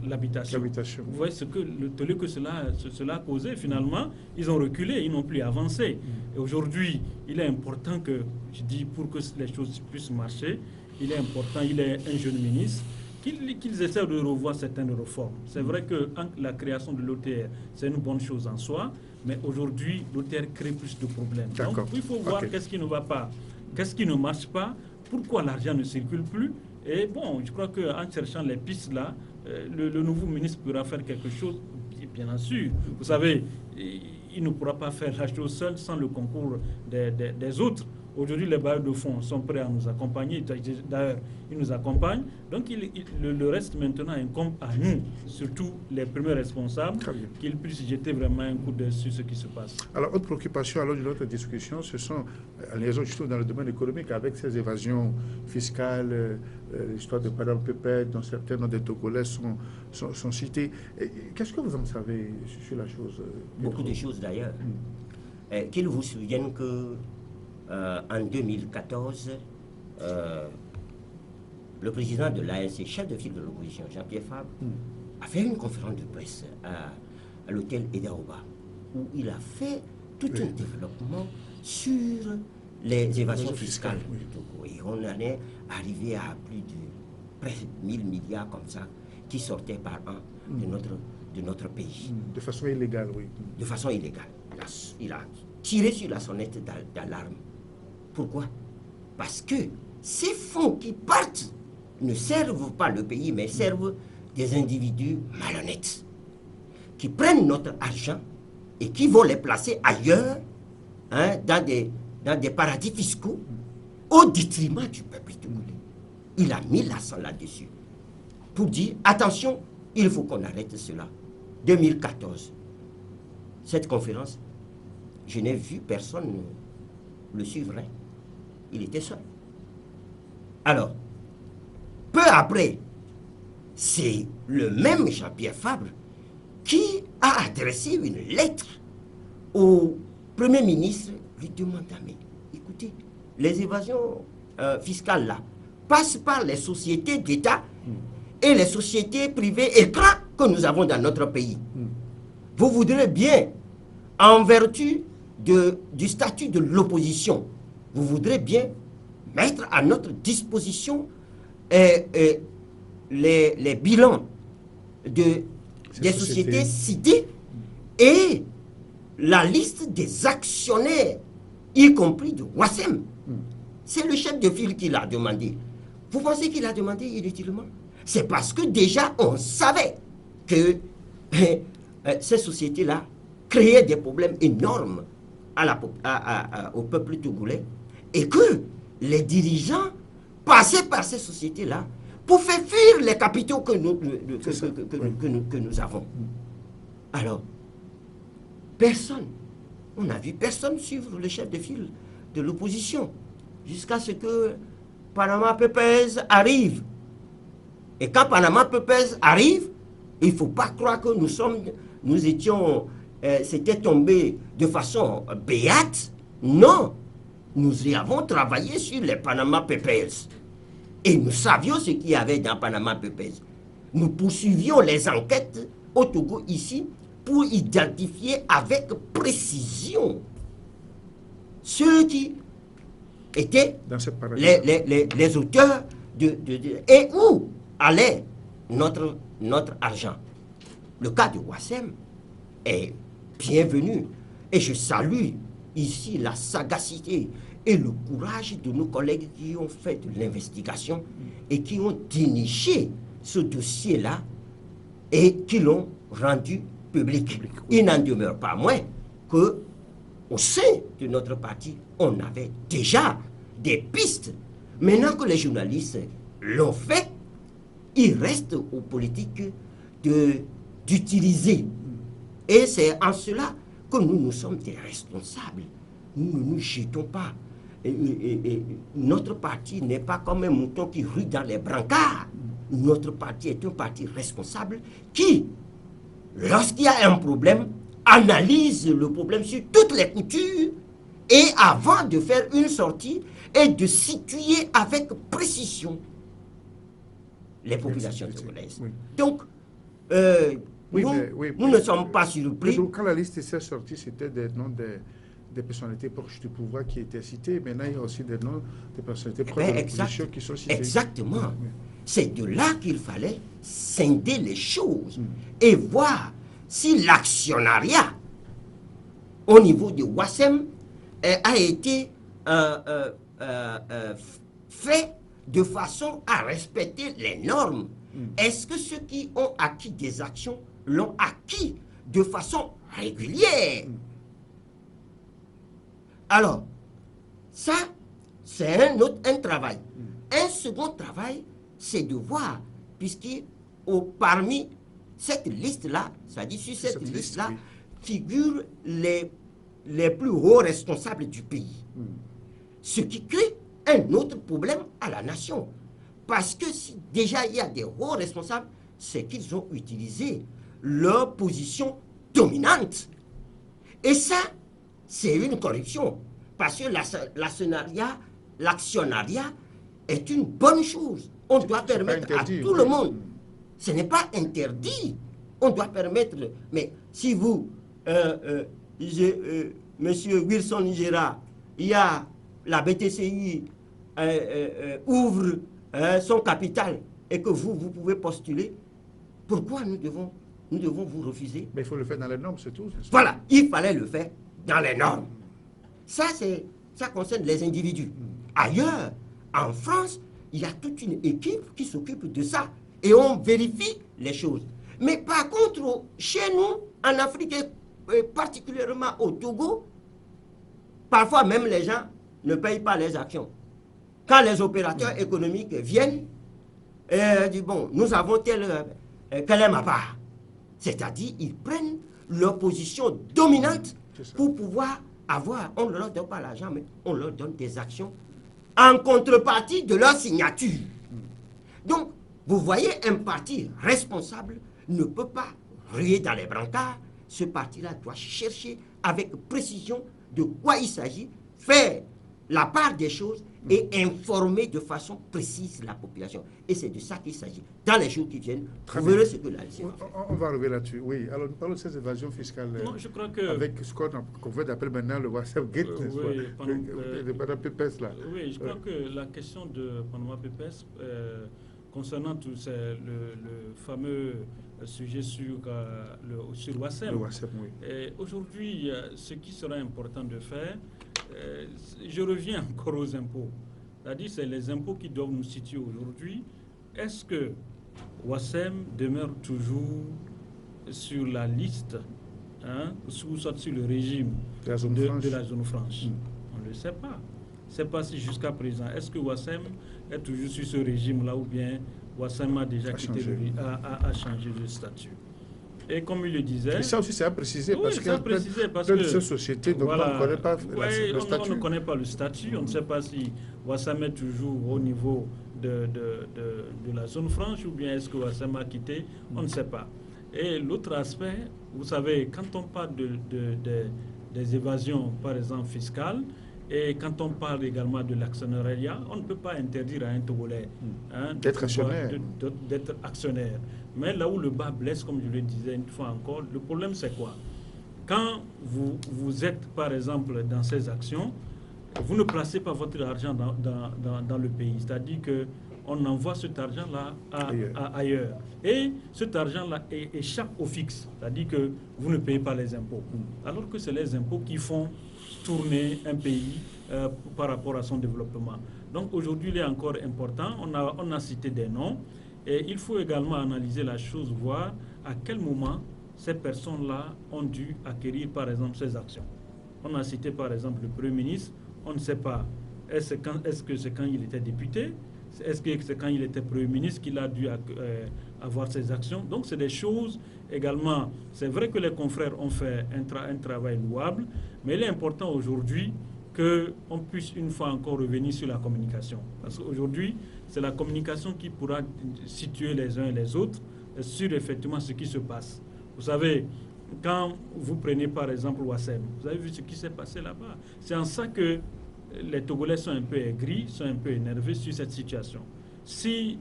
Speaker 3: l'habitation. Vous voyez ce que le tollé que cela a causé. Finalement, ils ont reculé, ils n'ont plus avancé. Et aujourd'hui, il est important que, je dis, pour que les choses puissent marcher, il est important, il est un jeune ministre, qu'ils essaient de revoir certaines réformes. C'est vrai que la création de l'OTR, c'est une bonne chose en soi, mais aujourd'hui, l'OTR crée plus de problèmes. Donc, il faut voir qu'est-ce qui ne va pas, qu'est-ce qui ne marche pas, pourquoi l'argent ne circule plus. Et bon, je crois qu'en cherchant les pistes là, le nouveau ministre pourra faire quelque chose, bien sûr. Vous savez, il ne pourra pas faire la chose seul sans le concours des autres. Aujourd'hui, les bailleurs de fonds sont prêts à nous accompagner. D'ailleurs, ils nous accompagnent. Donc, le reste maintenant incombe à nous, surtout les premiers responsables, qu'ils puissent jeter vraiment un coup d'œil sur ce qui se passe.
Speaker 2: Alors, autre préoccupation à l'heure de notre discussion, ce sont les liaisons justement dans le domaine économique avec ces évasions fiscales, l'histoire de Madame Pépette, dont certains des Togolais sont cités. Qu'est-ce que vous en savez sur la chose?
Speaker 4: Beaucoup de choses d'ailleurs. Qu'ils vous souviennent que en 2014, le président de l'ANC, chef de file de l'opposition, Jean-Pierre Fabre, a fait une conférence de presse à l'hôtel Edaoba, où il a fait tout un développement sur les évasions fiscales du Togo. Et on en est arrivé à plus de presque 1000 milliards comme ça, qui sortaient par an de notre pays.
Speaker 2: De façon illégale, oui.
Speaker 4: De façon illégale. Il a tiré sur la sonnette d'alarme. Pourquoi? Parce que ces fonds qui partent ne servent pas le pays, mais servent des individus malhonnêtes qui prennent notre argent et qui vont les placer ailleurs, hein, dans des paradis fiscaux, au détriment du peuple togolais. Il a mis l'accent là-dessus pour dire, attention, il faut qu'on arrête cela. 2014, cette conférence, je n'ai vu personne le suivre. Hein. Il était seul. Alors, peu après, c'est le même Jean-Pierre Fabre qui a adressé une lettre au Premier ministre lui demandant, mais écoutez, les évasions fiscales là passent par les sociétés d'État et les sociétés privées écrans que nous avons dans notre pays. Vous voudrez bien, en vertu du statut de l'opposition, vous voudrez bien mettre à notre disposition les bilans des sociétés citées et la liste des actionnaires, y compris de Wassem. C'est le chef de file qui l'a demandé. Vous pensez qu'il a demandé inutilement? C'est parce que déjà on savait que ces sociétés-là créaient des problèmes énormes au peuple togolais et que les dirigeants passaient par ces sociétés-là pour faire fuir les capitaux que nous avons. Alors, on n'a vu personne suivre le chef de file de l'opposition jusqu'à ce que Panama Papers arrive. Et quand Panama Papers arrive, il ne faut pas croire que c'était tombé de façon béate. Non, nous y avons travaillé sur les Panama Papers. Et nous savions ce qu'il y avait dans Panama Papers. Nous poursuivions les enquêtes au Togo ici pour identifier avec précision ceux qui étaient les auteurs et où allait notre argent. Le cas de Wassem est bienvenu et je salue ici la sagacité et le courage de nos collègues qui ont fait de l'investigation et qui ont déniché ce dossier-là et qui l'ont rendu public. Il n'en demeure pas moins que au sein de notre parti, on avait déjà des pistes. Maintenant que les journalistes l'ont fait, il reste aux politiques d'utiliser. Et c'est en cela que nous sommes des responsables. Nous ne nous jetons pas. Et notre parti n'est pas comme un mouton qui rue dans les brancards. Notre parti est un parti responsable qui, lorsqu'il y a un problème, analyse le problème sur toutes les coutures et avant de faire une sortie et de situer avec précision les populations togolaises. Oui. Donc, nous ne sommes pas surpris.
Speaker 2: Quand la liste s'est sortie, c'était des noms des personnalités proches du pouvoir qui étaient citées. Maintenant, il y a aussi des noms des personnalités proches de l'opposition qui sont citées.
Speaker 4: Exactement. Oui. C'est de là qu'il fallait scinder les choses et voir si l'actionnariat au niveau de Ouassem a été fait de façon à respecter les normes. Est-ce que ceux qui ont acquis des actions l'ont acquis de façon régulière? Alors, ça, c'est un travail. Un second travail, c'est de voir, parmi cette liste-là, c'est-à-dire sur cette liste-là, figurent les plus hauts responsables du pays. Ce qui crée un autre problème à la nation. Parce que si déjà il y a des hauts responsables, c'est qu'ils ont utilisé leur position dominante. Et ça, c'est une corruption. Parce que l'actionnariat est une bonne chose. On doit permettre à tout le monde. Ce n'est pas interdit. On doit permettre. Mais si vous, Monsieur Wilson Gérard, il y a la BTCI ouvre son capital et que vous pouvez postuler, pourquoi nous devons vous refuser?
Speaker 2: Mais il faut le faire dans les normes, c'est tout.
Speaker 4: Voilà, il fallait le faire dans les normes. Ça concerne les individus. Ailleurs, en France, il y a toute une équipe qui s'occupe de ça et on vérifie les choses. Mais par contre, chez nous, en Afrique, et particulièrement au Togo, parfois même les gens ne payent pas les actions. Quand les opérateurs économiques viennent, disent bon, nous avons quelle est ma part. C'est-à-dire, ils prennent leur position dominante pour pouvoir avoir, on ne leur donne pas l'argent, mais on leur donne des actions en contrepartie de leur signature. Donc, vous voyez, un parti responsable ne peut pas ruer dans les brancards. Ce parti-là doit chercher avec précision de quoi il s'agit, faire la part des choses et informer de façon précise la population. Et c'est de ça qu'il s'agit. Dans les jours qui viennent, vous verrez ce que la liste va faire.
Speaker 2: On va arriver là-dessus. Oui, alors nous parlons de ces évasions fiscales.
Speaker 3: Non, je crois que...
Speaker 2: Avec ce qu'on veut d'appeler maintenant le WhatsApp Gate,
Speaker 3: de
Speaker 2: Panama Papers, là.
Speaker 3: Oui, je crois que la question de Panama Papers, concernant tout le fameux sujet sur WhatsApp.
Speaker 2: Le WhatsApp, oui.
Speaker 3: Aujourd'hui, ce qui sera important de faire, je reviens encore aux impôts. C'est-à-dire, c'est les impôts qui doivent nous situer aujourd'hui. Est-ce que WASEM demeure toujours sur la liste, soit sur le régime de la zone franche? On ne le sait pas. C'est pas si jusqu'à présent. Est-ce que WASEM est toujours sur ce régime-là ou bien WASEM a déjà a changé de statut? Et comme il le disait...
Speaker 2: Et ça aussi, c'est à préciser, parce
Speaker 3: que
Speaker 2: plein de ces sociétés, donc voilà, on ne connaît pas le statut.
Speaker 3: On ne connaît pas le statut, on ne sait pas si WASEM est toujours au niveau de la zone franche ou bien est-ce que WASEM a quitté, on ne sait pas. Et l'autre aspect, vous savez, quand on parle des évasions, par exemple, fiscales, et quand on parle également de l'actionnariat, on ne peut pas interdire à un Togolais
Speaker 2: d'être
Speaker 3: actionnaire. Mais là où le bas blesse, comme je le disais une fois encore, le problème c'est quoi? Quand vous êtes, par exemple, dans ces actions, vous ne placez pas votre argent dans le pays. C'est-à-dire que on envoie cet argent-là ailleurs. Et cet argent-là échappe au fixe, c'est-à-dire que vous ne payez pas les impôts. Alors que c'est les impôts qui font tourner un pays par rapport à son développement. Donc aujourd'hui, il est encore important, on a cité des noms, et il faut également analyser la chose, voir à quel moment ces personnes-là ont dû acquérir, par exemple, ces actions. On a cité, par exemple, le Premier ministre, on ne sait pas, est-ce que c'est quand il était député, est-ce que c'est quand il était Premier ministre qu'il a dû avoir ces actions. Donc c'est des choses également, c'est vrai que les confrères ont fait un travail louable, mais il est important aujourd'hui qu'on puisse une fois encore revenir sur la communication. Parce qu'aujourd'hui, c'est la communication qui pourra situer les uns et les autres sur effectivement ce qui se passe. Vous savez, quand vous prenez par exemple Ouassem, vous avez vu ce qui s'est passé là-bas. C'est en ça que les Togolais sont un peu aigris, sont un peu énervés sur cette situation. Si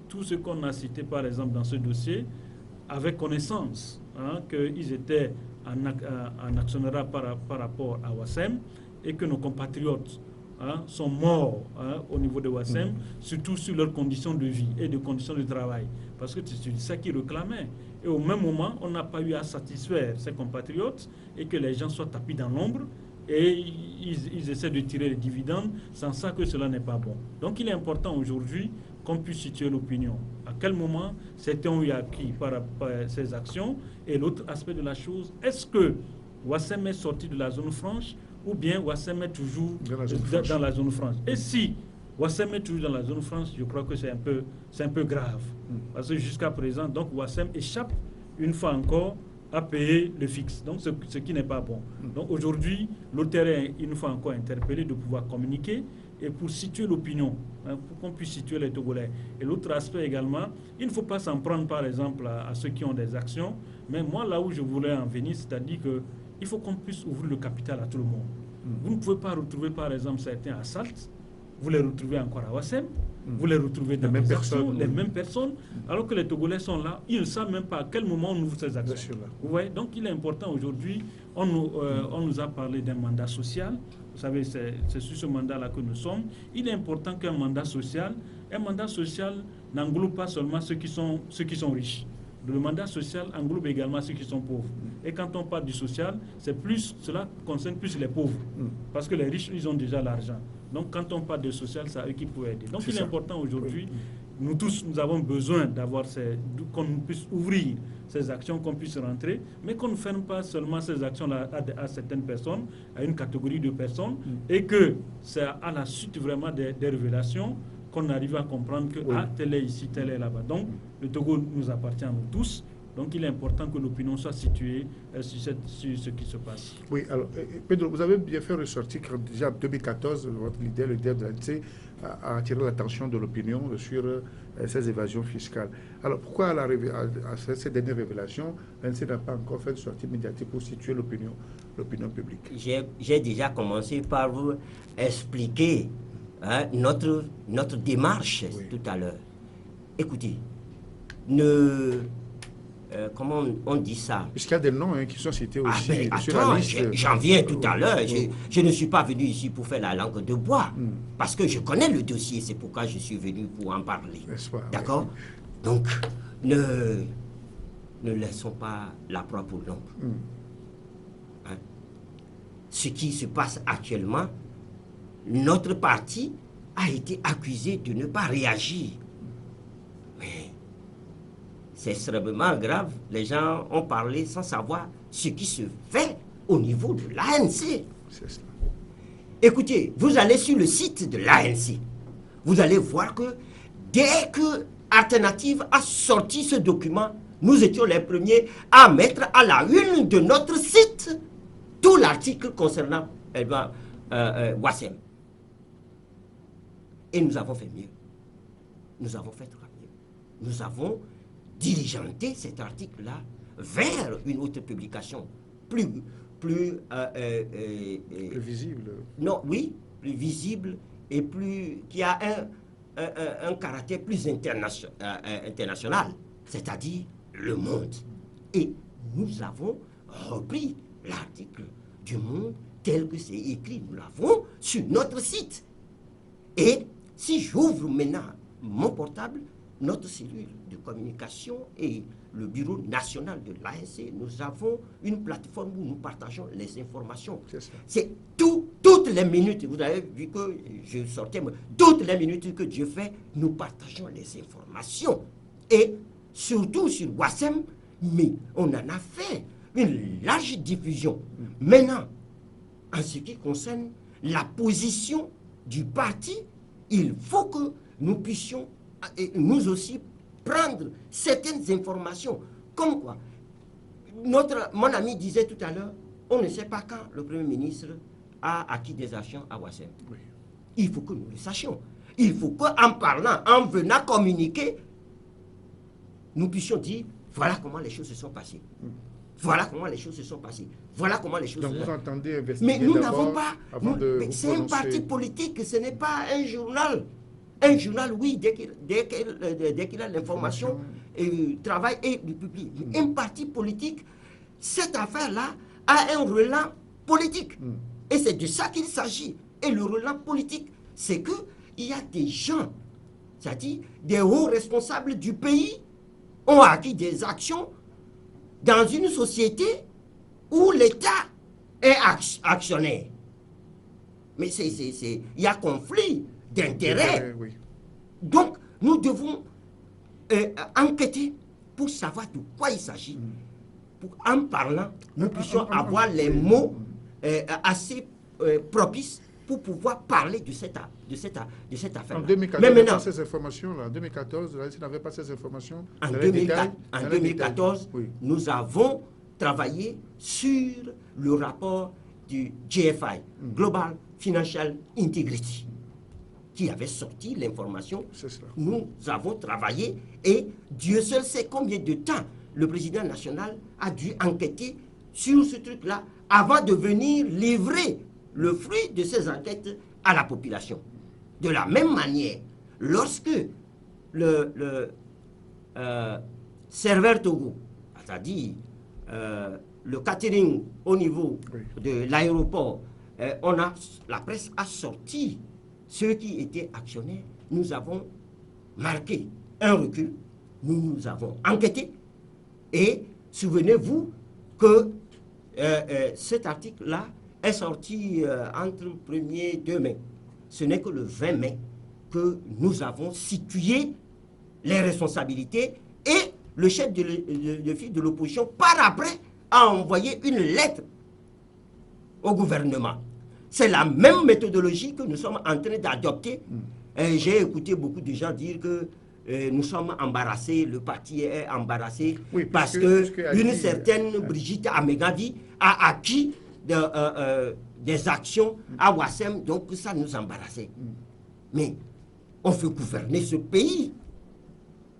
Speaker 3: tout ce qu'on a cité par exemple dans ce dossier avait connaissance qu'ils étaient en actionnariat par rapport à Ouassem et que nos compatriotes sont morts au niveau de Ouassem, surtout sur leurs conditions de vie et de conditions de travail, parce que c'est ça qu'ils réclamaient. Et au même moment, on n'a pas eu à satisfaire ces compatriotes et que les gens soient tapis dans l'ombre et ils essaient de tirer les dividendes sans ça que cela n'est pas bon. Donc il est important aujourd'hui qu'on puisse situer l'opinion. À quel moment certains ont eu acquis par ces actions? Et l'autre aspect de la chose, est-ce que Ouassem est sorti de la zone franche ou bien Ouassem est toujours dans la zone franche? Et si Ouassem est toujours dans la zone franche, je crois que c'est un peu grave. Parce que jusqu'à présent, donc Ouassem échappe une fois encore à payer le fixe. Donc ce qui n'est pas bon. Donc aujourd'hui, l'auteur est une fois encore interpellé de pouvoir communiquer et pour situer l'opinion, pour qu'on puisse situer les Togolais. Et l'autre aspect également, il ne faut pas s'en prendre par exemple à ceux qui ont des actions, mais moi là où je voulais en venir, c'est-à-dire qu'il faut qu'on puisse ouvrir le capital à tout le monde. Vous ne pouvez pas retrouver par exemple certains à Salt, vous les retrouvez encore à Ouassem, vous les retrouvez dans les actions, les mêmes personnes, alors que les Togolais sont là, ils ne savent même pas à quel moment on ouvre ces actions. Vous voyez, donc il est important aujourd'hui, on nous a parlé d'un mandat social, vous savez, c'est sur ce mandat-là que nous sommes. Il est important qu'un mandat social n'englobe pas seulement ceux qui sont riches. Le mandat social englobe également ceux qui sont pauvres. Et quand on parle du social, cela concerne plus les pauvres. Parce que les riches, ils ont déjà l'argent. Donc quand on parle de social, c'est à eux qui peuvent aider. Donc il est important aujourd'hui, nous tous, nous avons besoin qu'on puisse ouvrir ces actions, qu'on puisse rentrer, mais qu'on ne ferme pas seulement ces actions-là à certaines personnes, à une catégorie de personnes, et que c'est à la suite vraiment des révélations qu'on arrive à comprendre que tel est ici, tel est là-bas. Donc, le Togo nous appartient à nous tous. Donc, il est important que l'opinion soit située sur ce qui se passe.
Speaker 2: Oui, alors, Pedro, vous avez bien fait ressortir que déjà en 2014, votre leader, le leader de l'ANC, a attiré l'attention de l'opinion sur ces évasions fiscales. Alors, pourquoi à ces dernières révélations, l'ANC n'a pas encore fait de sortie médiatique pour situer l'opinion publique?
Speaker 4: J'ai déjà commencé par vous expliquer notre démarche tout à l'heure. Écoutez, comment on dit ça?
Speaker 2: Puisqu'il y a des noms qui sont cités aussi sur la liste.
Speaker 4: J'en viens tout à l'heure. Je ne suis pas venu ici pour faire la langue de bois, parce que je connais le dossier, c'est pourquoi je suis venu pour en parler. D'accord? Donc, ne laissons pas la proie pour l'ombre. Ce qui se passe actuellement, notre parti a été accusé de ne pas réagir. Mais c'est extrêmement grave. Les gens ont parlé sans savoir ce qui se fait au niveau de l'ANC. Écoutez, vous allez sur le site de l'ANC. Vous allez voir que dès que Alternative a sorti ce document, nous étions les premiers à mettre à la une de notre site tout l'article concernant Ouassem. Et nous avons fait mieux. Nous avons fait très mieux. Nous avons diligenté cet article-là vers une autre publication plus
Speaker 2: visible.
Speaker 4: Non, oui, plus visible et qui a un caractère plus international, c'est-à-dire Le Monde. Et nous avons repris l'article du Monde tel que c'est écrit. Nous l'avons sur notre site. Et si j'ouvre maintenant mon portable, notre cellule de communication et le bureau national de l'ANC, nous avons une plateforme où nous partageons les informations. C'est toutes les minutes, vous avez vu que je sortais, toutes les minutes que Dieu fait, nous partageons les informations. Et surtout sur WhatsApp, mais on en a fait une large diffusion. Maintenant, en ce qui concerne la position du parti, il faut que nous puissions, nous aussi, prendre certaines informations. Comme quoi, mon ami disait tout à l'heure, on ne sait pas quand le Premier ministre a acquis des actions à Ouassem. Oui. Il faut que nous le sachions. Il faut qu'en parlant, en venant communiquer, nous puissions dire, voilà comment les choses se sont passées. Voilà comment les choses se sont passées. Voilà comment les choses se sont passées.
Speaker 2: Donc vous entendez investiguer.
Speaker 4: Mais nous n'avons pas... C'est un parti politique, ce n'est pas un journal. Un journal, oui, dès qu'il a l'information, travaille et le publie. Un parti politique, cette affaire-là a un relent politique. Et c'est de ça qu'il s'agit. Et le relent politique, c'est qu'il y a des gens, c'est-à-dire des hauts responsables du pays, ont acquis des actions dans une société où l'État est actionnaire. Mais il y a conflit d'intérêts. Oui. Donc, nous devons enquêter pour savoir de quoi il s'agit. En parlant, nous puissions avoir les mots assez propices pour pouvoir parler de cette affaire.
Speaker 2: En 2014, il n'y avait pas ces informations-là. En 2014, il n'avait pas ces informations.
Speaker 4: En 2014, oui. Nous avons travaillé sur le rapport du GFI, Global Financial Integrity, qui avait sorti l'information. Nous avons travaillé et Dieu seul sait combien de temps le président national a dû enquêter sur ce truc-là avant de venir livrer le fruit de ces enquêtes à la population. De la même manière, lorsque le serveur Togo, c'est-à-dire le catering au niveau de l'aéroport, la presse a sorti ceux qui étaient actionnaires, nous avons marqué un recul, nous avons enquêté, et souvenez-vous que cet article-là est sorti entre le 1er et 2 mai. Ce n'est que le 20 mai que nous avons situé les responsabilités et le chef de file de l'opposition, par après, a envoyé une lettre au gouvernement. C'est la même méthodologie que nous sommes en train d'adopter. J'ai écouté beaucoup de gens dire que nous sommes embarrassés, le parti est embarrassé, oui, parce qu'une certaine Brigitte Amegavi a acquis des actions à Ouassem, donc ça nous embarrassait. Mais on veut gouverner ce pays.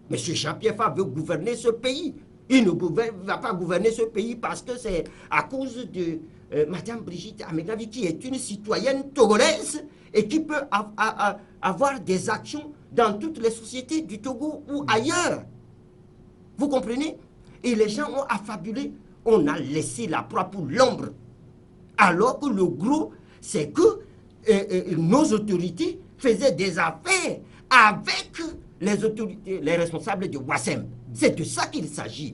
Speaker 4: M. Jean-Pierre Favre veut gouverner ce pays. Il ne va pas gouverner ce pays parce que c'est à cause de Mme Brigitte Amegavi, qui est une citoyenne togolaise et qui peut avoir des actions dans toutes les sociétés du Togo ou ailleurs. Vous comprenez? Et les gens ont affabulé. On a laissé la proie pour l'ombre. Alors que le gros, c'est que nos autorités faisaient des affaires avec les autorités, les responsables de Ouassem. C'est de ça qu'il s'agit.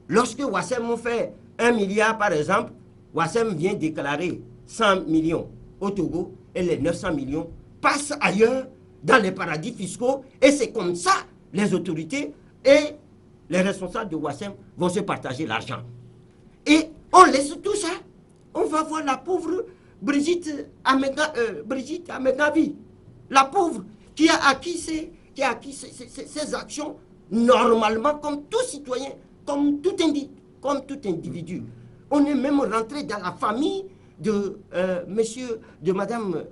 Speaker 4: Lorsque Ouassem fait 1 milliard, par exemple, Ouassem vient déclarer 100 millions au Togo et les 900 millions passent ailleurs dans les paradis fiscaux. Et c'est comme ça les autorités et les responsables de Ouassem vont se partager l'argent. Et on laisse tout ça. On va voir la pauvre Brigitte Amegavi, la pauvre qui a acquis ses actions normalement comme tout citoyen, comme tout individu. On est même rentré dans la famille de madame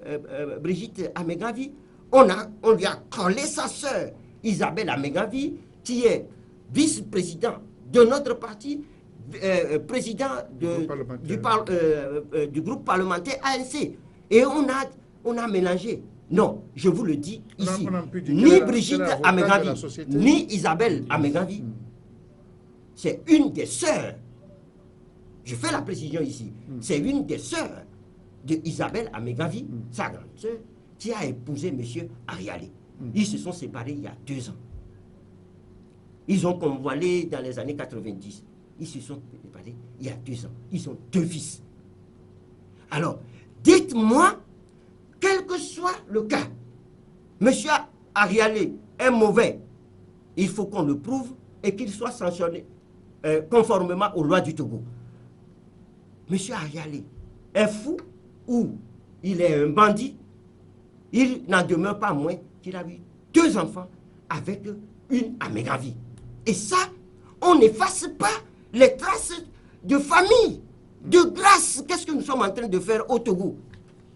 Speaker 4: Brigitte Amegavi. On lui a collé sa sœur Isabelle Amegavi, qui est vice-président de notre parti, président du groupe parlementaire ANC. Et on a mélangé. Non, je vous le dis ici, ni Brigitte Amegavi, ni Isabelle Amegavi, c'est une des sœurs. Je fais la précision ici. C'est une des sœurs de Isabelle Amegavi, sa grande sœur, qui a épousé M. Ariali. Ils se sont séparés il y a 2 ans. Ils ont convoilé dans les années 90. Ils se sont séparés il y a 2 ans. Ils ont 2 fils. Alors, dites-moi, quel que soit le cas, M. Ariale est mauvais. Il faut qu'on le prouve et qu'il soit sanctionné conformément aux lois du Togo. M. Ariale est fou ou il est un bandit. Il n'en demeure pas moins qu'il a eu 2 enfants avec une Amégavi. Et ça, on n'efface pas les traces de famille. De grâce, qu'est-ce que nous sommes en train de faire au Togo?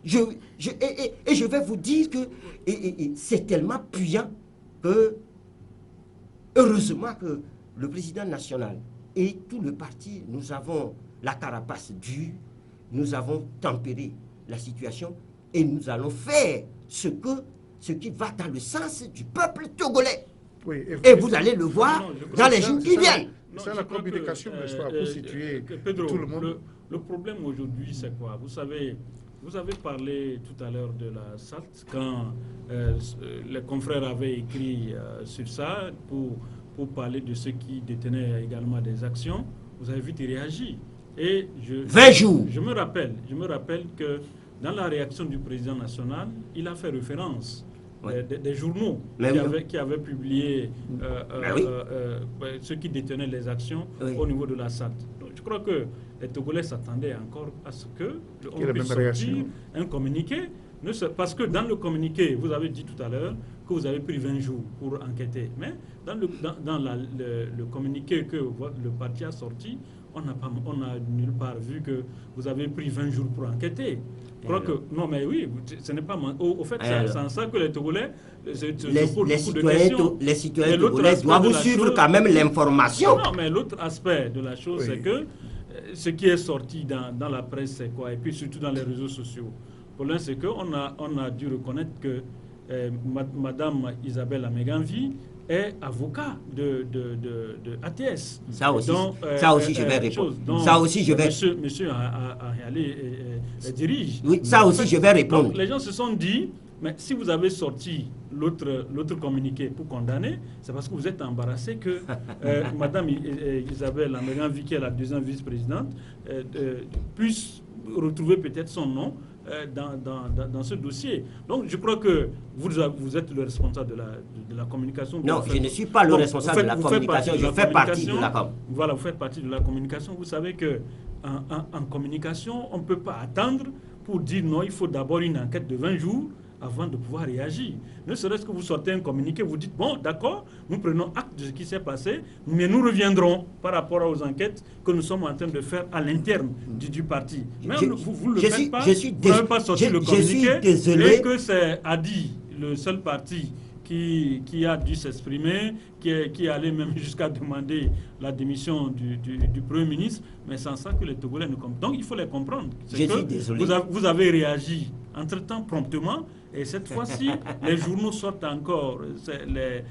Speaker 4: Et je vais vous dire que c'est tellement puissant que, heureusement que le président national et tout le parti, nous avons la carapace dure, nous avons tempéré la situation et nous allons faire ce qui va dans le sens du peuple togolais.
Speaker 2: Oui,
Speaker 4: et vous allez le voir dans les jours qui viennent.
Speaker 2: C'est la communication, pour situer
Speaker 3: Pedro,
Speaker 2: tout le monde.
Speaker 3: Le problème aujourd'hui, c'est quoi? Vous savez, vous avez parlé tout à l'heure de la SALT, quand les confrères avaient écrit sur ça pour parler de ceux qui détenaient également des actions. Vous avez vite réagi. Et
Speaker 4: 20 jours.
Speaker 3: Je me rappelle que dans la réaction du président national, il a fait référence des journaux qui avaient publié ceux qui détenaient les actions au niveau de la SAT. Donc, je crois que les Togolais s'attendaient encore à ce qu'on puisse sortir un communiqué. Parce que dans le communiqué, vous avez dit tout à l'heure que vous avez pris 20 jours pour enquêter. Mais dans le communiqué que le parti a sorti, on n'a nulle part vu que vous avez pris 20 jours pour enquêter. Je crois que, non, mais oui, ce n'est pas... Au fait, c'est en ça que les Togolais se posent beaucoup de questions.
Speaker 4: Les citoyens togolais doivent suivre quand même l'information.
Speaker 3: Non, mais l'autre aspect de la chose, c'est que ce qui est sorti dans la presse, c'est quoi? Et puis surtout dans les réseaux sociaux. Pour l'un, c'est qu'on a dû reconnaître que Madame Isabelle Améganvi est avocat de ATS.
Speaker 4: Ça aussi, je vais répondre. Ça aussi, je vais...
Speaker 3: Monsieur Ariale dirige.
Speaker 4: Oui, ça aussi, je vais répondre.
Speaker 3: Donc, les gens se sont dit, mais si vous avez sorti l'autre communiqué pour condamner, c'est parce que vous êtes embarrassé que Madame Isabelle Améganvi, qui est la 2e vice-présidente, puisse retrouver peut-être son nom dans ce dossier. Donc je crois que vous êtes le responsable de la communication.
Speaker 4: Non, je ne suis pas le responsable de la communication, je fais partie de la com.
Speaker 3: Voilà, vous faites partie de la communication. Vous savez qu'en communication, on ne peut pas attendre pour dire non, il faut d'abord une enquête de 20 jours avant de pouvoir réagir. Ne serait-ce que vous sortez un communiqué, vous dites, bon, d'accord, nous prenons acte de ce qui s'est passé, mais nous reviendrons par rapport aux enquêtes que nous sommes en train de faire à l'interne du parti. Mais vous ne le faites pas, vous n'avez pas sorti le communiqué, et que c'est Adi, le seul parti qui a dû s'exprimer, qui allait même jusqu'à demander la démission du Premier ministre, mais sans ça que les Togolais ne comprennent. Donc il faut les comprendre.
Speaker 4: Je suis désolé.
Speaker 3: Vous avez réagi entre-temps promptement, et cette fois-ci, les journaux sortent encore les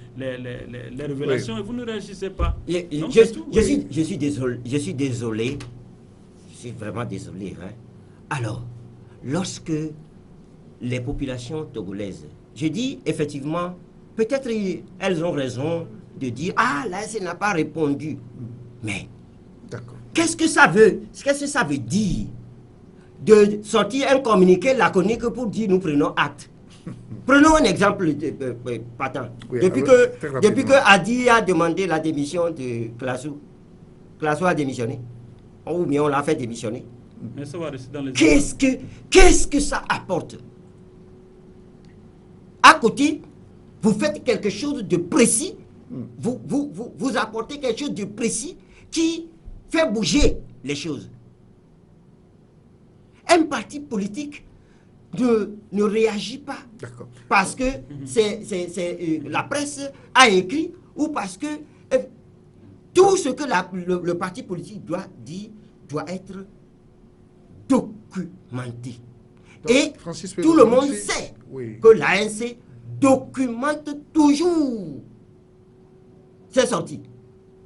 Speaker 3: révélations et vous ne réagissez pas.
Speaker 4: Je suis désolé. Je suis vraiment désolé. Hein. Alors, lorsque les populations togolaises, je dis effectivement, peut-être elles ont raison de dire, ah, l'ANC n'a pas répondu. Mais, qu'est-ce que ça veut dire de sortir un communiqué laconique pour dire nous prenons acte? Prenons un exemple patent. Depuis que Adi a demandé la démission de Classou, Classou a démissionné. Ou bien on l'a fait démissionner.
Speaker 3: Mais ça va rester dans les...
Speaker 4: Qu'est-ce que ça apporte? À côté, vous faites quelque chose de précis. Vous apportez quelque chose de précis qui fait bouger les choses. Un parti politique ne réagit pas parce que la presse a écrit ou parce que tout ce que le parti politique doit dire doit être documenté. Donc, et tout le monde sait que l'ANC documente toujours. C'est sorti.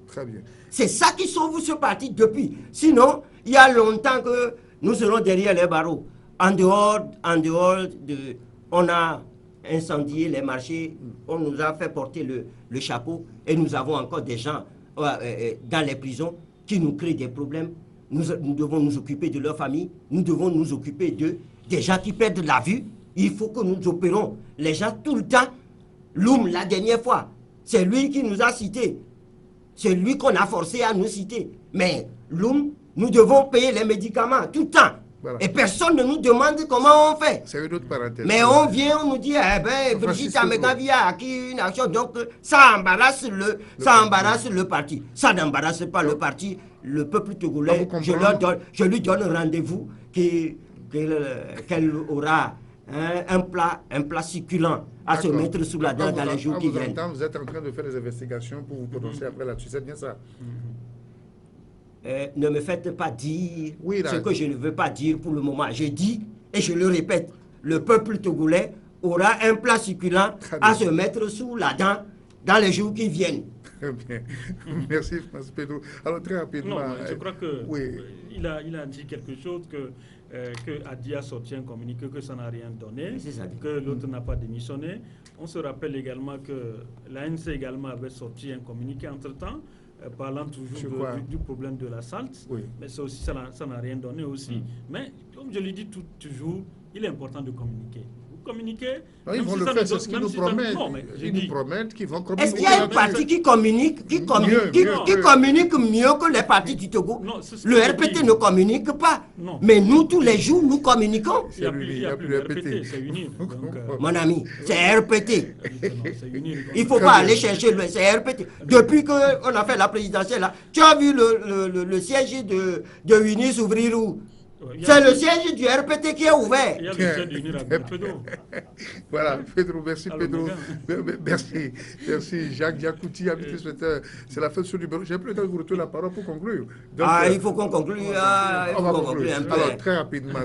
Speaker 2: Très bien.
Speaker 4: C'est ça qui sauve ce parti depuis. Sinon, il y a longtemps que nous serons derrière les barreaux. En dehors de... On a incendié les marchés, on nous a fait porter le chapeau et nous avons encore des gens dans les prisons qui nous créent des problèmes. Nous devons nous occuper de leurs familles, nous devons nous occuper des gens qui perdent la vue. Il faut que nous opérons les gens tout le temps. Loum, la dernière fois, c'est lui qui nous a cités. C'est lui qu'on a forcé à nous citer. Mais Loum, nous devons payer les médicaments tout le temps. Voilà. Et personne ne nous demande comment on fait.
Speaker 2: C'est une autre parenthèse.
Speaker 4: Mais on vient, on nous dit, Brigitte Amegavi a acquis une action, donc ça embarrasse le parti. Ça n'embarrasse pas le parti. Le peuple togolais, je lui donne rendez-vous qu'elle aura un plat succulent à se mettre sous la dent dans les jours qui viennent.
Speaker 2: Vous êtes en train de faire des investigations pour vous prononcer après là-dessus, c'est bien ça?
Speaker 4: Ne me faites pas dire ce que je ne veux pas dire pour le moment. Je dis, et je le répète, le peuple togolais aura un plat succulent à se mettre sous la dent dans les jours qui viennent.
Speaker 2: Très bien. Merci, Francis Pedro. Alors, très rapidement...
Speaker 3: Non, je crois qu'il a dit quelque chose que Adi a sorti un communiqué, que ça n'a rien donné, que l'autre n'a pas démissionné. On se rappelle également que l'ANC également avait sorti un communiqué entre-temps, parlant toujours du problème de la SALT, mais ça aussi, ça n'a rien donné aussi. Mais comme je le dis toujours, il est important de communiquer. Vous communiquez.
Speaker 2: Ils vont le faire, c'est ce qu'ils nous promettent. Ils nous promettent qu'ils vont communiquer.
Speaker 4: Est-ce qu'il y a un parti qui communique mieux que les partis du Togo?
Speaker 3: Non,
Speaker 4: le RPT ne communique pas. Non. Mais nous, tous les jours, nous communiquons.
Speaker 3: Il n'y a plus de RPT, c'est UNIR.
Speaker 4: Mon ami, c'est RPT. Il ne faut pas aller chercher c'est RPT. Depuis qu'on a fait la présidentielle, là, tu as vu le siège de UNIR s'ouvrir où? C'est le siège du RPT qui est ouvert.
Speaker 3: Il y a le siège du UNIR à Pedro.
Speaker 2: Voilà, Pedro, merci Pedro. Merci Jacques Diakouti, c'est la fin de ce numéro. J'ai plus le temps de vous retourner la parole pour conclure. Donc,
Speaker 4: il faut qu'on conclue. On va conclure un peu.
Speaker 2: Alors, très rapidement.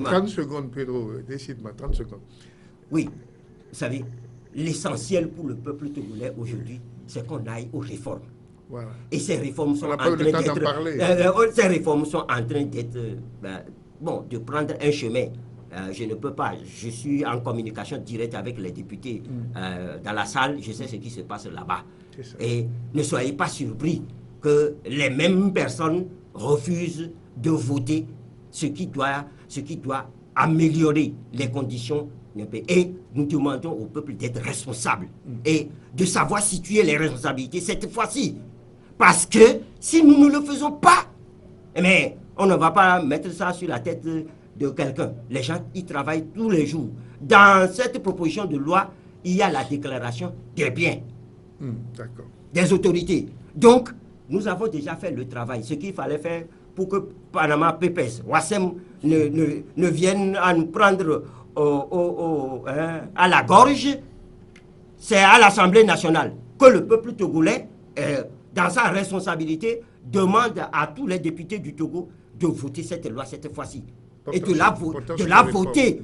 Speaker 2: 30 secondes, Pedro, décide-moi, 30 secondes.
Speaker 4: Oui, vous savez, l'essentiel pour le peuple togolais aujourd'hui, c'est qu'on aille aux réformes. Voilà. Et ces réformes sont en train d'être... ces réformes sont en train d'être... de prendre un chemin. Je ne peux pas. Je suis en communication directe avec les députés dans la salle. Je sais ce qui se passe là-bas. Et ne soyez pas surpris que les mêmes personnes refusent de voter ce qui doit améliorer les conditions. Et nous demandons au peuple d'être responsable et de savoir situer les responsabilités cette fois-ci. Parce que si nous ne le faisons pas, on ne va pas mettre ça sur la tête de quelqu'un. Les gens, ils travaillent tous les jours. Dans cette proposition de loi, il y a la déclaration des biens des autorités. Donc, nous avons déjà fait le travail, ce qu'il fallait faire pour que Panama Papers, Wassem ne vienne à nous prendre à la gorge. C'est à l'Assemblée nationale que le peuple togolais, dans sa responsabilité, demande à tous les députés du Togo de voter cette loi cette fois-ci. Et de la voter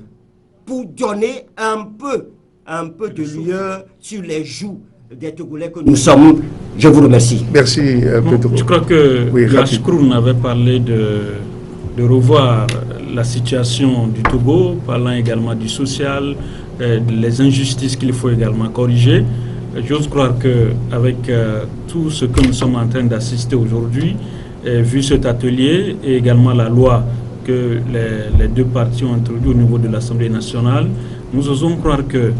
Speaker 4: pour donner un peu de lueur sur les joues des Togolais que nous sommes. Je vous remercie.
Speaker 2: Merci, Pedro.
Speaker 3: Je crois que Yashkroun avait parlé de revoir la situation du Togo, parlant également du social, les injustices qu'il faut également corriger. J'ose croire qu'avec tout ce que nous sommes en train d'assister aujourd'hui, vu cet atelier et également la loi que les deux partis ont introduite au niveau de l'Assemblée nationale, nous osons croire que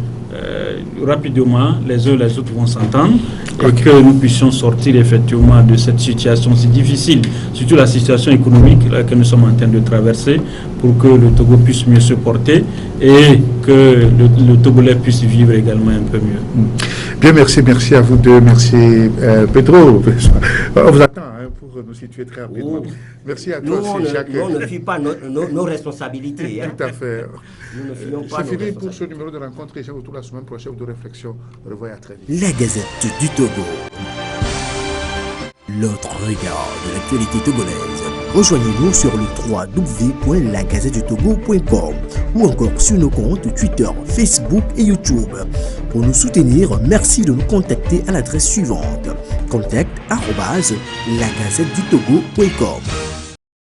Speaker 3: rapidement, les uns et les autres vont s'entendre et que nous puissions sortir effectivement de cette situation si difficile, surtout la situation économique que nous sommes en train de traverser, pour que le Togo puisse mieux se porter et que le Togolais puisse vivre également un peu mieux.
Speaker 2: Bien, merci à vous deux, merci Pedro. On vous attend pour nous situer très rapidement. Merci à toi aussi, Jacques.
Speaker 4: Nous, on ne fuit pas nos responsabilités.
Speaker 2: Tout à fait.
Speaker 4: Nous ne fuyons pas.
Speaker 2: C'est fini pour ce numéro de rencontre et je vous retrouve la semaine prochaine de réflexion. Au revoir et à très vite.
Speaker 1: La Gazette du Togo. L'autre regard de l'actualité togolaise. Rejoignez-nous sur le www.lagazettedutogo.com ou encore sur nos comptes Twitter, Facebook et YouTube. Pour nous soutenir, merci de nous contacter à l'adresse suivante: contact@lagazettedutogo.com.